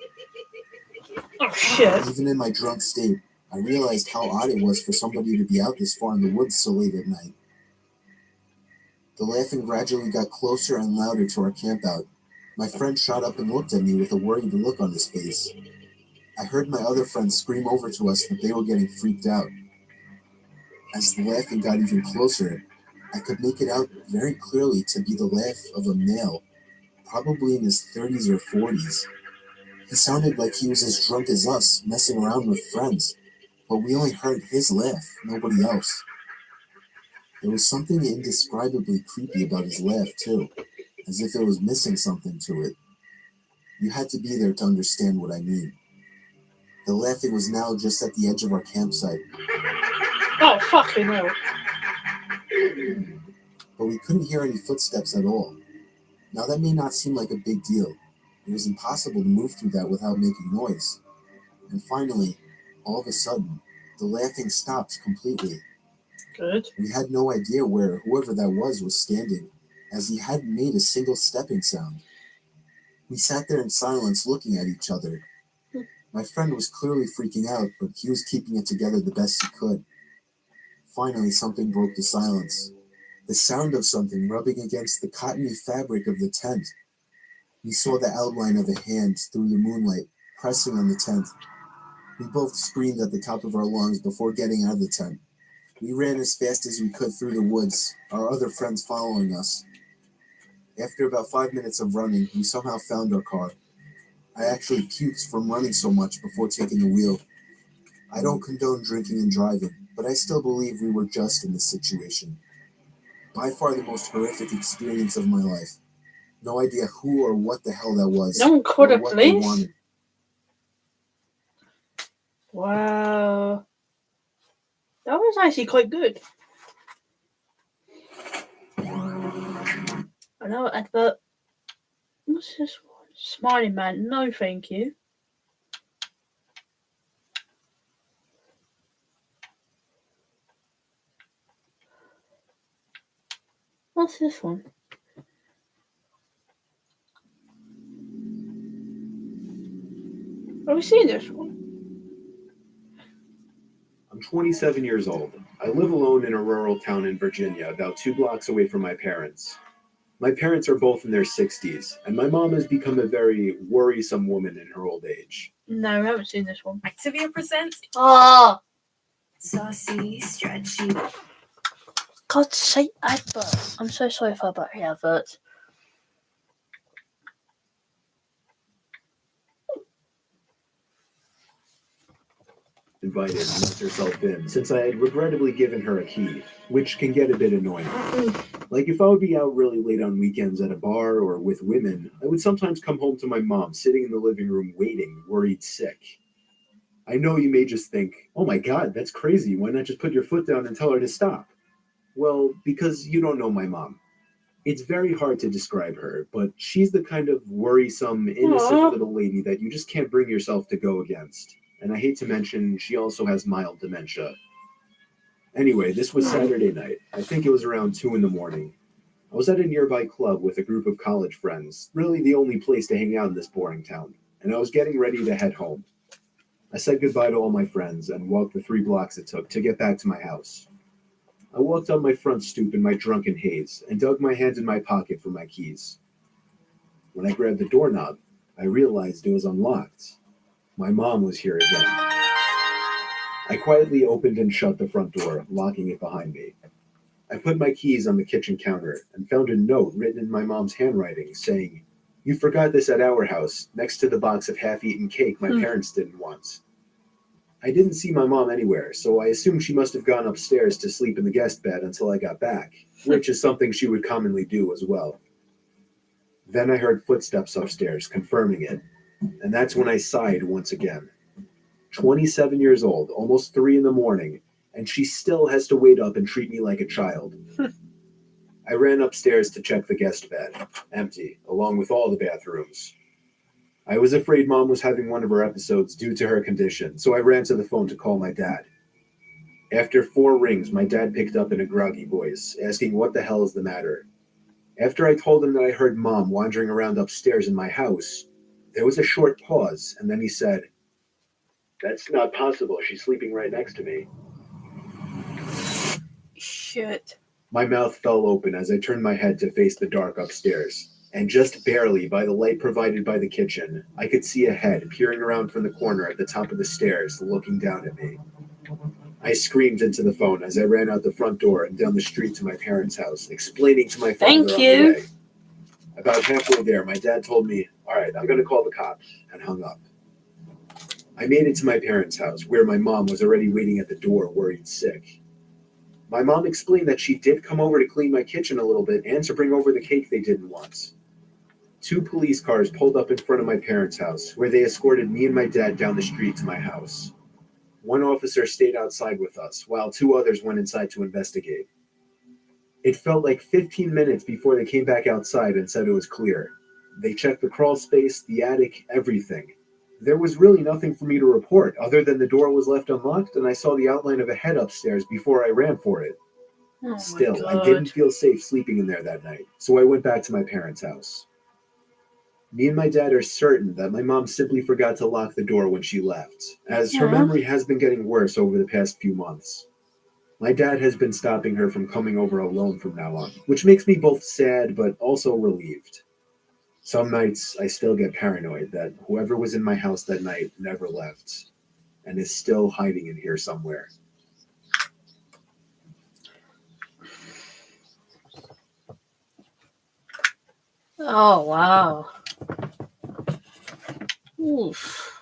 S1: Oh shit.
S6: Even in my drunk state, I realized how odd it was for somebody to be out this far in the woods so late at night. The laughing gradually got closer and louder to our campout. My friend shot up and looked at me with a worried look on his face. I heard my other friends scream over to us that they were getting freaked out. As the laughing got even closer, I could make it out very clearly to be the laugh of a male, probably in his 30s or 40s. He sounded like he was as drunk as us, messing around with friends, but we only heard his laugh, nobody else. There was something indescribably creepy about his laugh, too, as if it was missing something to it. You had to be there to understand what I mean. The laughing was now just at the edge of our campsite,
S1: Oh, fucking hell.
S6: but we couldn't hear any footsteps at all. Now that may not seem like a big deal. It was impossible to move through that without making noise. And finally, all of a sudden, the laughing stopped completely.
S1: Good.
S6: We had no idea where whoever that was standing, as he hadn't made a single stepping sound. We sat there in silence looking at each other. My friend was clearly freaking out, but he was keeping it together the best he could. Finally, something broke the silence. The sound of something rubbing against the cottony fabric of the tent. We saw the outline of a hand through the moonlight, pressing on the tent. We both screamed at the top of our lungs before getting out of the tent. We ran as fast as we could through the woods, our other friends following us. After about 5 minutes of running, we somehow found our car. I actually puked from running so much before taking the wheel. I don't condone drinking and driving, but I still believe we were just in this situation. By far the most horrific experience of my life. No idea who or what the hell that was.
S1: No one called
S6: or
S1: the
S6: what they
S1: police?
S6: wanted.
S1: Wow. That was actually quite good. Another advert. What's this one? Smiling Man. No, thank you. What's this one? Have we seen this one?
S7: I'm 27 years old. I live alone in a rural town in Virginia, about 2 blocks away from my parents. My parents are both in their 60s, and my mom has become a very worrisome woman in her old age.
S1: No, we haven't seen this one.
S8: Activia presents
S1: Ah!
S4: Saucy, stretchy.
S1: God's sake, advert. I'm so sorry for about the adverts.
S7: Invited and let herself in, since I had regrettably given her a key, which can get a bit annoying. Like if I would be out really late on weekends at a bar or with women, I would sometimes come home to my mom sitting in the living room waiting, worried sick. I know you may just think, oh my God, that's crazy. Why not just put your foot down and tell her to stop? Well, because you don't know my mom. It's very hard to describe her, but she's the kind of worrisome, innocent
S1: Aww.
S7: little lady that you just can't bring yourself to go against. And I hate to mention, she also has mild dementia. Anyway, this was Saturday night. I think it was around 2 in the morning. I was at a nearby club with a group of college friends, really the only place to hang out in this boring town, and I was getting ready to head home. I said goodbye to all my friends and walked the 3 blocks it took to get back to my house. I walked up my front stoop in my drunken haze and dug my hand in my pocket for my keys. When I grabbed the doorknob, I realized it was unlocked. My mom was here again. I quietly opened and shut the front door, locking it behind me. I put my keys on the kitchen counter and found a note written in my mom's handwriting saying, "You forgot this at our house, next to the box of half-eaten cake my parents didn't want." I didn't see my mom anywhere, so I assumed she must have gone upstairs to sleep in the guest bed until I got back, which is something she would commonly do as well. Then I heard footsteps upstairs, confirming it, and that's when I sighed once again. 27 years old, almost 3 in the morning, and she still has to wait up and treat me like a child. I ran upstairs to check the guest bed, empty, along with all the bathrooms. I was afraid Mom was having one of her episodes due to her condition, so I ran to the phone to call my dad. After 4 rings, my dad picked up in a groggy voice, asking what the hell is the matter. After I told him that I heard Mom wandering around upstairs in my house, there was a short pause, and then he said, "That's not possible. She's sleeping right next to me."
S1: Shit.
S7: My mouth fell open as I turned my head to face the dark upstairs, and just barely by the light provided by the kitchen, I could see a head peering around from the corner at the top of the stairs, looking down at me. I screamed into the phone as I ran out the front door and down the street to my parents' house, explaining to my father
S1: Thank
S7: on
S1: you.
S7: the way. About halfway there, my dad told me, "All right, I'm going to call the cops," and hung up. I made it to my parents' house, where my mom was already waiting at the door, worried sick. My mom explained that she did come over to clean my kitchen a little bit and to bring over the cake they didn't want. 2 police cars pulled up in front of my parents' house, where they escorted me and my dad down the street to my house. One officer stayed outside with us, while 2 others went inside to investigate. It felt like 15 minutes before they came back outside and said it was clear. They checked the crawl space, the attic, everything. There was really nothing for me to report, other than the door was left unlocked and I saw the outline of a head upstairs before I ran for it.
S1: Oh my
S7: Still, I
S1: God.
S7: didn't feel safe sleeping in there that night, so I went back to my parents' house. Me and my dad are certain that my mom simply forgot to lock the door when she left, as her
S1: Aw.
S7: memory has been getting worse over the past few months. My dad has been stopping her from coming over alone from now on, which makes me both sad but also relieved. Some nights I still get paranoid that whoever was in my house that night never left and is still hiding in here somewhere.
S1: Oh, wow. Oof.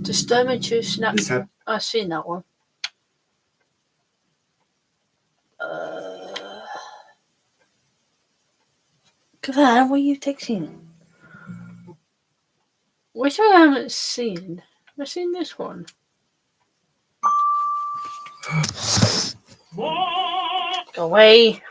S1: Disturbing to snap.
S7: This happened.
S1: I've seen that one. Kavan, what are you texting? Which one I haven't seen? Have I seen this one? Go away.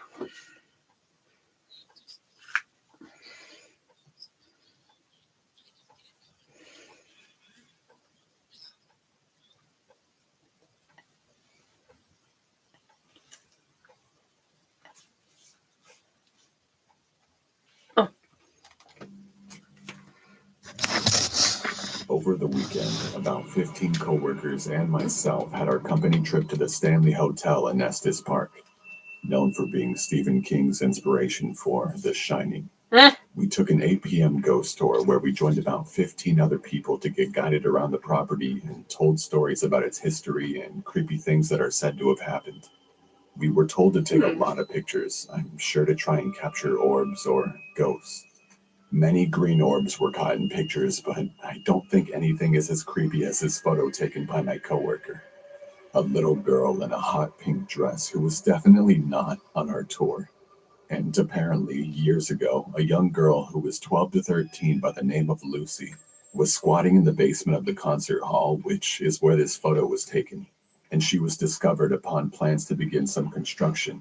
S2: Over the weekend, about 15 coworkers and myself had our company trip to the Stanley Hotel in Estes Park, known for being Stephen King's inspiration for The Shining.
S1: Eh?
S2: We took an 8 p.m. ghost tour where we joined about 15 other people to get guided around the property and told stories about its history and creepy things that are said to have happened. We were told to take a lot of pictures, I'm sure to try and capture orbs or ghosts. Many green orbs were caught in pictures, but I don't think anything is as creepy as this photo taken by my coworker. A little girl in a hot pink dress who was definitely not on our tour. And apparently, years ago, a young girl who was 12 to 13 by the name of Lucy was squatting in the basement of the concert hall, which is where this photo was taken. And she was discovered upon plans to begin some construction.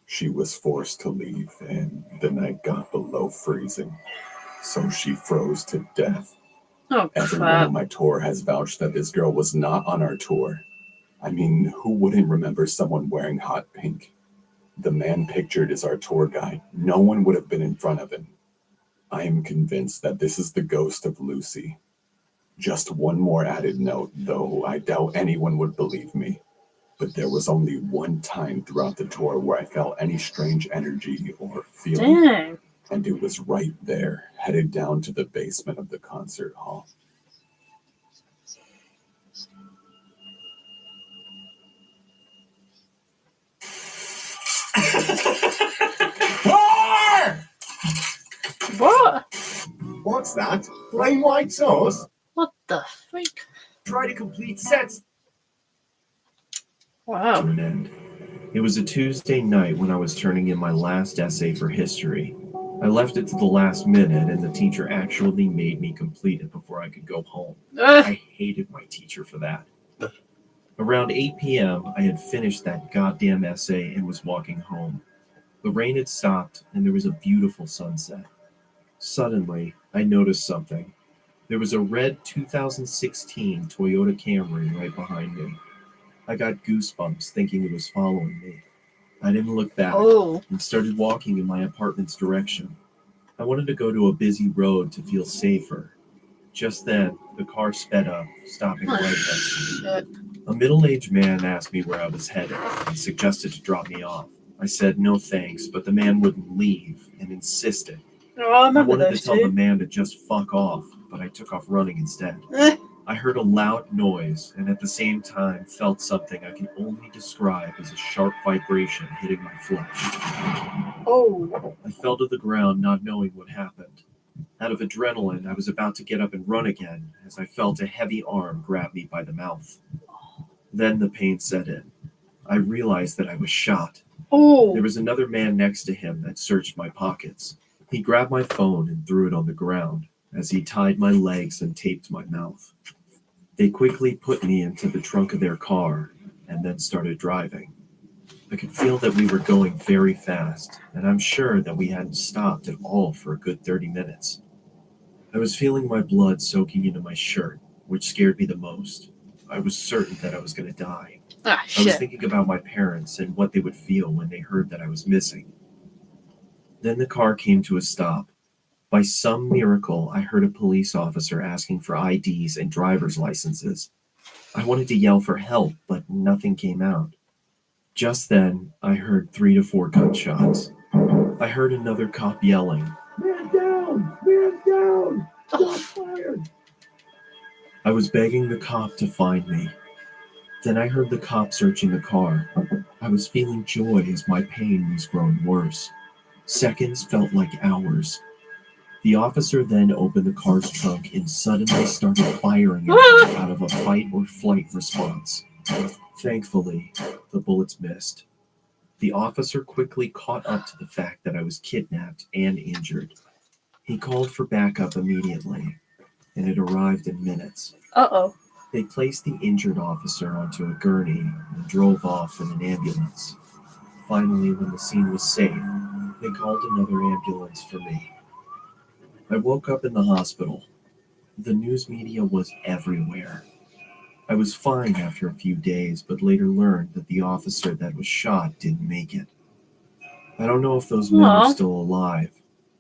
S2: She was forced to leave, and the night got below freezing. So she froze to death.
S1: Oh,
S2: Everyone
S1: crap.
S2: on my tour has vouched that this girl was not on our tour. I mean, who wouldn't remember someone wearing hot pink? The man pictured is our tour guide. No one would have been in front of him. I am convinced that this is the ghost of Lucy. Just one more added note, though I doubt anyone would believe me. But there was only one time throughout the tour where I felt any strange energy or feeling.
S1: Dang.
S2: And it was right there, headed down to the basement of the concert hall.
S1: What?
S6: What's that? Plain white sauce?
S1: What the freak?
S3: Try to complete sets.
S1: Wow.
S8: to an end. It was a Tuesday night when I was turning in my last essay for history. I left it to the last minute, and the teacher actually made me complete it before I could go home. I hated my teacher for that. Around 8 p.m., I had finished that goddamn essay and was walking home. The rain had stopped, and there was a beautiful sunset. Suddenly, I noticed something. There was a red 2016 Toyota Camry right behind me. I got goosebumps thinking it was following me. I didn't look back
S1: Oh.
S8: and started walking in my apartment's direction. I wanted to go to a busy road to feel safer. Just then, the car sped up, stopping right next to me.
S1: Shit.
S8: A middle-aged man asked me where I was headed and suggested to drop me off. I said no thanks, but the man wouldn't leave and insisted.
S1: Oh, I
S8: I
S1: remember
S8: wanted
S1: those
S8: to tell the
S1: two.
S8: man to just fuck off, but I took off running instead.
S1: Eh.
S8: I heard a loud noise and at the same time felt something I can only describe as a sharp vibration hitting my flesh.
S1: Oh.
S8: I fell to the ground not knowing what happened. Out of adrenaline, I was about to get up and run again as I felt a heavy arm grab me by the mouth. Then the pain set in. I realized that I was shot.
S1: Oh.
S8: There was another man next to him that searched my pockets. He grabbed my phone and threw it on the ground as he tied my legs and taped my mouth. They quickly put me into the trunk of their car and then started driving. I could feel that we were going very fast, and I'm sure that we hadn't stopped at all for a good 30 minutes. I was feeling my blood soaking into my shirt, which scared me the most. I was certain that I was going to die.
S1: Ah,
S8: I was
S1: shit.
S8: thinking about my parents and what they would feel when they heard that I was missing. Then the car came to a stop. By some miracle, I heard a police officer asking for IDs and driver's licenses. I wanted to yell for help, but nothing came out. Just then, I heard 3 to 4 gunshots. I heard another cop yelling, "Man down! Man down! Stop firing!" I was begging the cop to find me. Then I heard the cop searching the car. I was feeling joy as my pain was growing worse. Seconds felt like hours. The officer then opened the car's trunk and suddenly started firing at me out of a fight or flight response. Thankfully, the bullets missed. The officer quickly caught up to the fact that I was kidnapped and injured. He called for backup immediately, and it arrived in minutes.
S1: Uh-oh.
S8: They placed the injured officer onto a gurney and drove off in an ambulance. Finally, when the scene was safe, they called another ambulance for me. I woke up in the hospital. The news media was everywhere. I was fine after a few days, but later learned that the officer that was shot didn't make it. I don't know if those men are
S1: Aw.
S8: still alive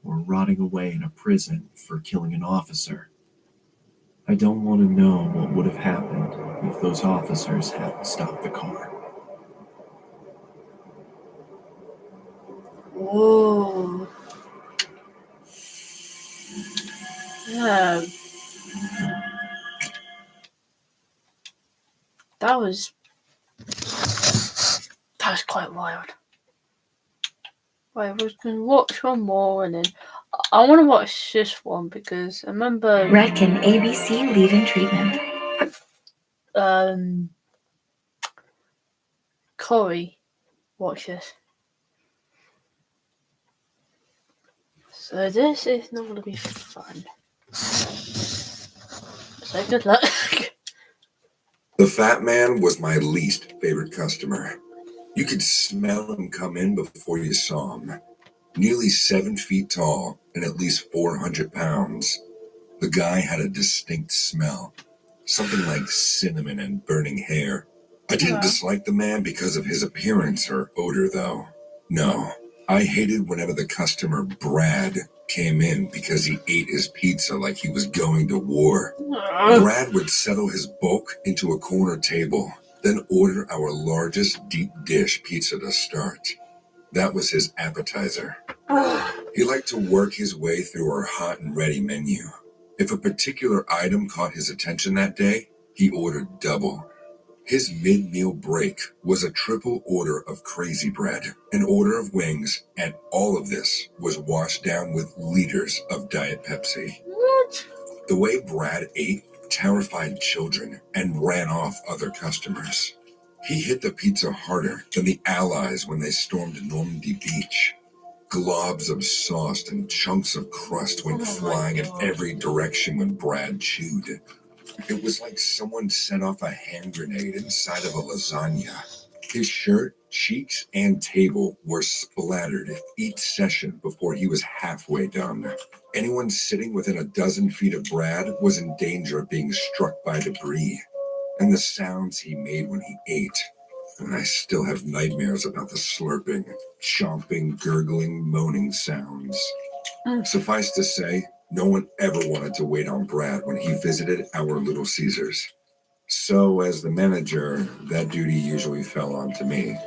S8: or rotting away in a prison for killing an officer. I don't want to know what would have happened if those officers hadn't stopped the car.
S1: Whoa. Yeah. That was quite wild. Right, we're going to watch one more and then I want to watch this one because I remember
S9: Rec and ABC leave-in treatment.
S1: Corey watched this. So this is not going to be fun. So good luck.
S10: The fat man was my least favorite customer. You could smell him come in before you saw him. Nearly 7 feet tall and at least 400 pounds. The guy had a distinct smell. Something like cinnamon and burning hair. I didn't dislike the man because of his appearance or odor, though. No, I hated whenever the customer, Brad, came in because he ate his pizza like he was going to war. Brad would settle his bulk into a corner table, then order our largest deep dish pizza to start. That was his appetizer. He liked to work his way through our hot and ready menu. If a particular item caught his attention that day, he ordered double. His mid-meal break was a triple order of crazy bread, an order of wings, and all of this was washed down with liters of Diet Pepsi.
S1: What?
S10: The way Brad ate terrified children and ran off other customers. He hit the pizza harder than the Allies when they stormed Normandy Beach. Globs of sauce and chunks of crust went flying in every direction when Brad chewed. It was like someone set off a hand grenade inside of a lasagna. His shirt, cheeks, and table were splattered each session before he was halfway done. Anyone sitting within a dozen feet of Brad was in danger of being struck by debris. And the sounds he made when he ate. And I still have nightmares about the slurping, chomping, gurgling, moaning sounds. Suffice to say, no one ever wanted to wait on Brad when he visited our Little Caesars. So, as the manager, that duty usually fell onto me.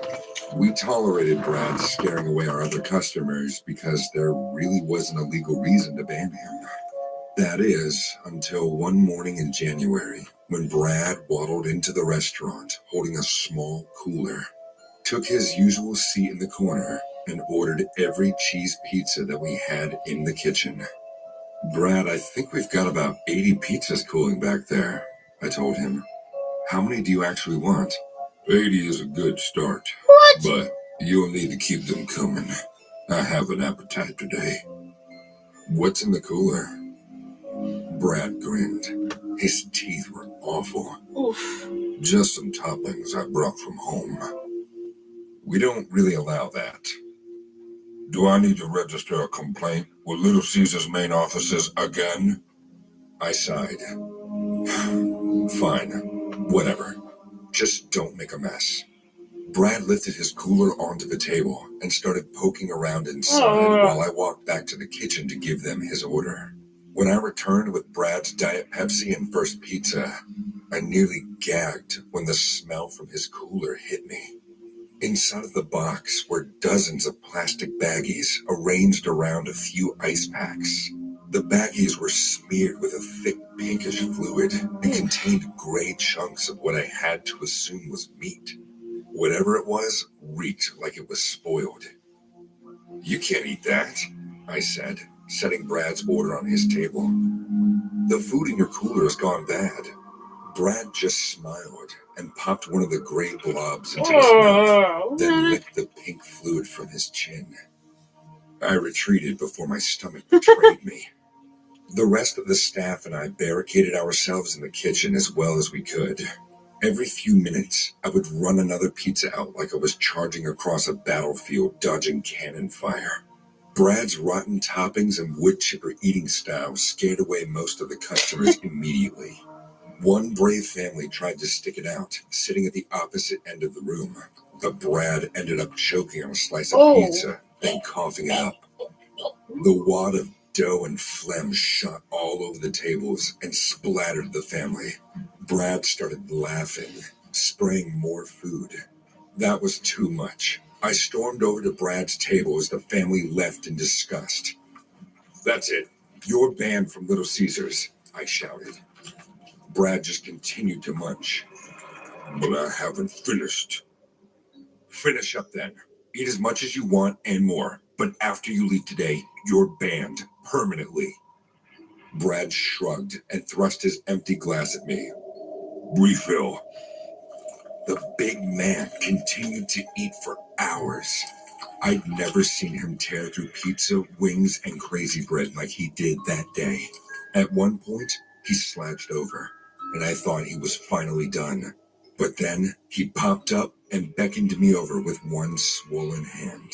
S10: We tolerated Brad scaring away our other customers because there really wasn't a legal reason to ban him. That is, until one morning in January, when Brad waddled into the restaurant holding a small cooler, took his usual seat in the corner, and ordered every cheese pizza that we had in the kitchen. Brad, I think we've got about 80 pizzas cooling back there, I told him. How many do you actually want? 80 is a good start.
S1: What?
S10: But you'll need to keep them coming. I have an appetite today. What's in the cooler? Brad grinned. His teeth were awful.
S1: Oof.
S10: Just some toppings I brought from home. We don't really allow that. Do I need to register a complaint with Little Caesar's main offices again? I sighed. Fine. Whatever. Just don't make a mess. Brad lifted his cooler onto the table and started poking around inside while I walked back to the kitchen to give them his order. When I returned with Brad's Diet Pepsi and first pizza, I nearly gagged when the smell from his cooler hit me. Inside of the box were dozens of plastic baggies arranged around a few ice packs. The baggies were smeared with a thick pinkish fluid and contained gray chunks of what I had to assume was meat. Whatever it was reeked like it was spoiled. You can't eat that, I said, setting Brad's order on his table. The food in your cooler has gone bad. Brad just smiled and popped one of the gray blobs into his mouth, then licked the pink fluid from his chin. I retreated before my stomach betrayed me. The rest of the staff and I barricaded ourselves in the kitchen as well as we could. Every few minutes, I would run another pizza out like I was charging across a battlefield, dodging cannon fire. Brad's rotten toppings and wood chipper eating style scared away most of the customers immediately. One brave family tried to stick it out, sitting at the opposite end of the room, but Brad ended up choking on a slice of pizza, then coughing it up. The wad of dough and phlegm shot all over the tables and splattered the family. Brad started laughing, spraying more food. That was too much. I stormed over to Brad's table as the family left in disgust. That's it. You're banned from Little Caesars, I shouted. Brad just continued to munch. But I haven't finished. Finish up then. Eat as much as you want and more. But after you leave today, you're banned permanently. Brad shrugged and thrust his empty glass at me. Refill. The big man continued to eat for hours. I'd never seen him tear through pizza, wings, and crazy bread like he did that day. At one point, he slouched over, and I thought he was finally done. But then he popped up and beckoned me over with one swollen hand.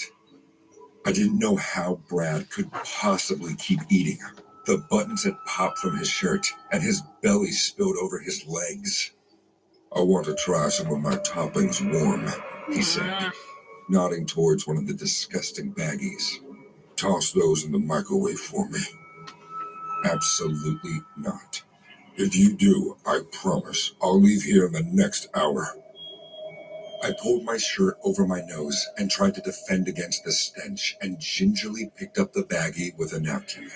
S10: I didn't know how Brad could possibly keep eating. The buttons had popped from his shirt, and his belly spilled over his legs. I want to try some of my toppings warm, he said, nodding towards one of the disgusting baggies. Toss those in the microwave for me. Absolutely not. If you do, I promise I'll leave here in the next hour. I pulled my shirt over my nose and tried to defend against the stench and gingerly picked up the baggie with a napkin.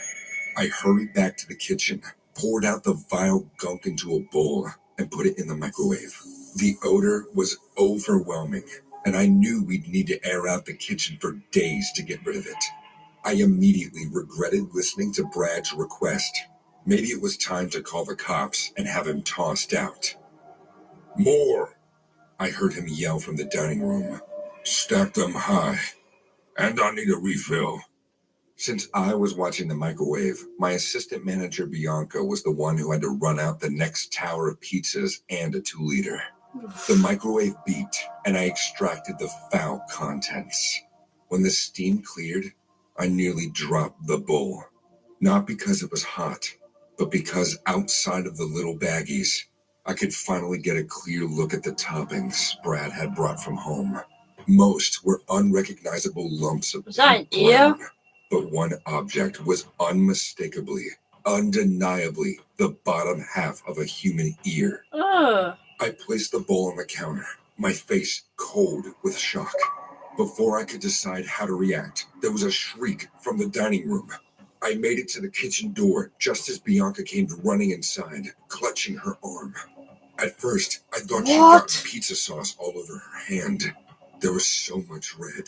S10: I hurried back to the kitchen, poured out the vile gunk into a bowl, and put it in the microwave. The odor was overwhelming, and I knew we'd need to air out the kitchen for days to get rid of it. I immediately regretted listening to Brad's request. Maybe it was time to call the cops and have him tossed out. More! I heard him yell from the dining room. Stack them high. And I need a refill. Since I was watching the microwave, my assistant manager Bianca was the one who had to run out the next tower of pizzas and a 2-liter. The microwave beeped, and I extracted the foul contents. When the steam cleared, I nearly dropped the bowl. Not because it was hot, but because outside of the little baggies, I could finally get a clear look at the toppings Brad had brought from home. Most were unrecognizable lumps of pink brown, but one object was unmistakably, undeniably the bottom half of a human ear. I placed the bowl on the counter, my face cold with shock. Before I could decide how to react, there was a shriek from the dining room. I made it to the kitchen door just as Bianca came running inside, clutching her arm. At first, I thought she got pizza sauce all over her hand. There was so much red.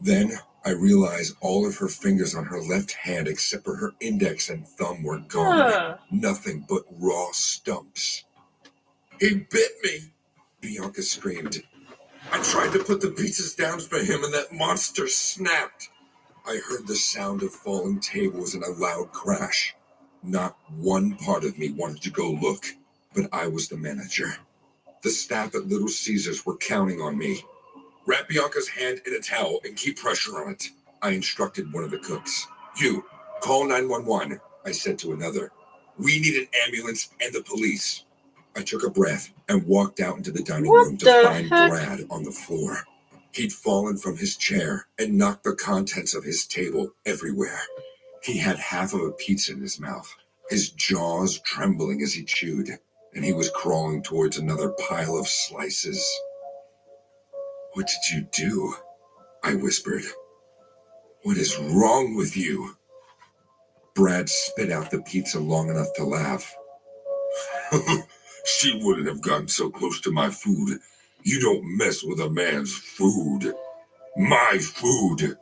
S10: Then, I realized all of her fingers on her left hand except for her index and thumb were gone. Nothing but raw stumps. He bit me, Bianca screamed. I tried to put the pizzas down for him and that monster snapped. I heard the sound of falling tables and a loud crash. Not one part of me wanted to go look, but I was the manager. The staff at Little Caesars were counting on me. Wrap Bianca's hand in a towel and keep pressure on it, I instructed one of the cooks. You, call 911, I said to another. We need an ambulance and the police. I took a breath and walked out into the dining room to find Brad on the floor. He'd fallen from his chair and knocked the contents of his table everywhere. He had half of a pizza in his mouth, his jaws trembling as he chewed, and he was crawling towards another pile of slices. What did you do? I whispered. What is wrong with you? Brad spit out the pizza long enough to laugh. She wouldn't have gotten so close to my food. You don't mess with a man's food. My food.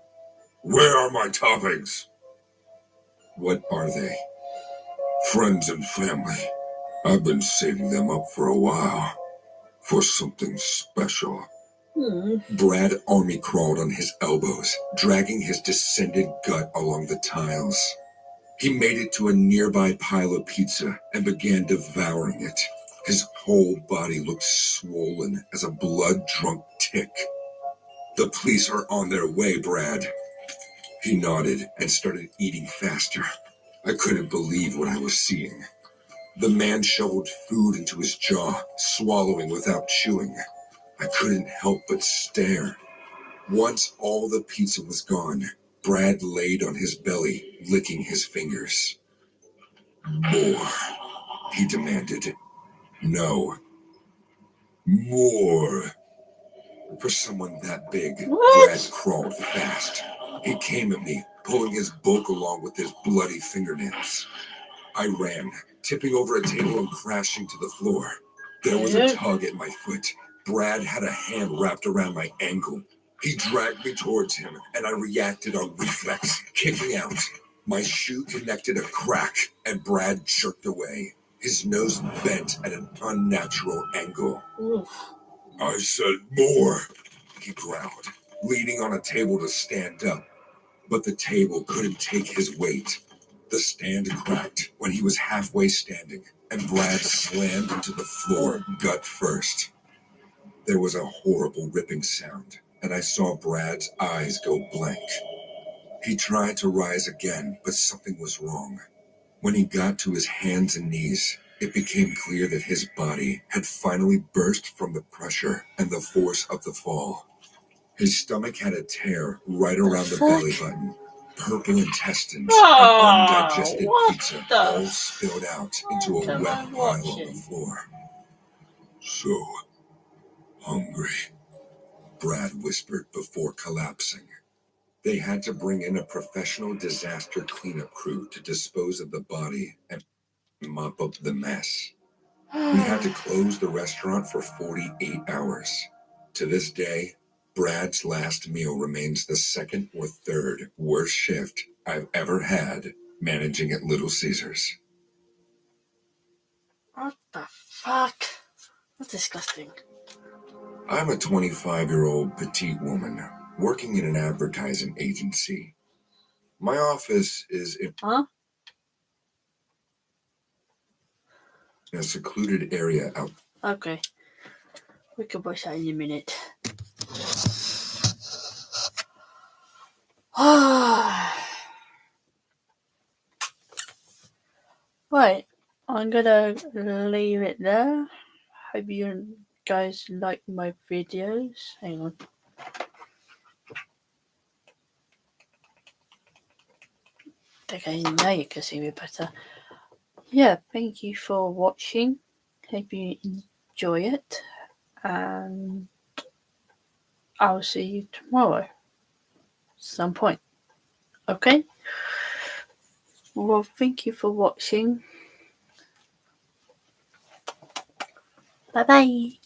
S10: Where are my toppings? What are they? Friends and family. I've been saving them up for a while. For something special. Brad army crawled on his elbows, dragging his distended gut along the tiles. He made it to a nearby pile of pizza and began devouring it. His whole body looked swollen as a blood-drunk tick. The police are on their way, Brad. He nodded and started eating faster. I couldn't believe what I was seeing. The man shoveled food into his jaw, swallowing without chewing. I couldn't help but stare. Once all the pizza was gone, Brad laid on his belly, licking his fingers. More, he demanded. No. More. For someone that big, Brad crawled fast. He came at me, pulling his bulk along with his bloody fingernails. I ran, tipping over a table and crashing to the floor. There was a tug at my foot. Brad had a hand wrapped around my ankle. He dragged me towards him, and I reacted on reflex, kicking out. My shoe connected a crack, and Brad jerked away. His nose bent at an unnatural angle. I said more, he growled, leaning on a table to stand up. But the table couldn't take his weight. The stand cracked when he was halfway standing, and Brad slammed into the floor gut first. There was a horrible ripping sound, and I saw Brad's eyes go blank. He tried to rise again, but something was wrong. When he got to his hands and knees, it became clear that his body had finally burst from the pressure and the force of the fall. His stomach had a tear right around the belly button. Purple intestines and undigested pizza all spilled out into a wet pile on the floor. So hungry, Brad whispered before collapsing. They had to bring in a professional disaster cleanup crew to dispose of the body and mop up the mess. We had to close the restaurant for 48 hours. To this day, Brad's last meal remains the second or third worst shift I've ever had managing at Little Caesars.
S1: What the fuck? That's disgusting.
S10: I'm a 25-year-old petite woman working in an advertising agency. My office is in a secluded area out.
S1: Okay. We can watch that in a minute. Right. I'm gonna leave it there. Hope you guys like my videos. Hang on. Okay, now you can see me better. Yeah, thank you for watching. Hope you enjoy it. And I'll see you tomorrow. Some point. Okay? Well, thank you for watching. Bye-bye.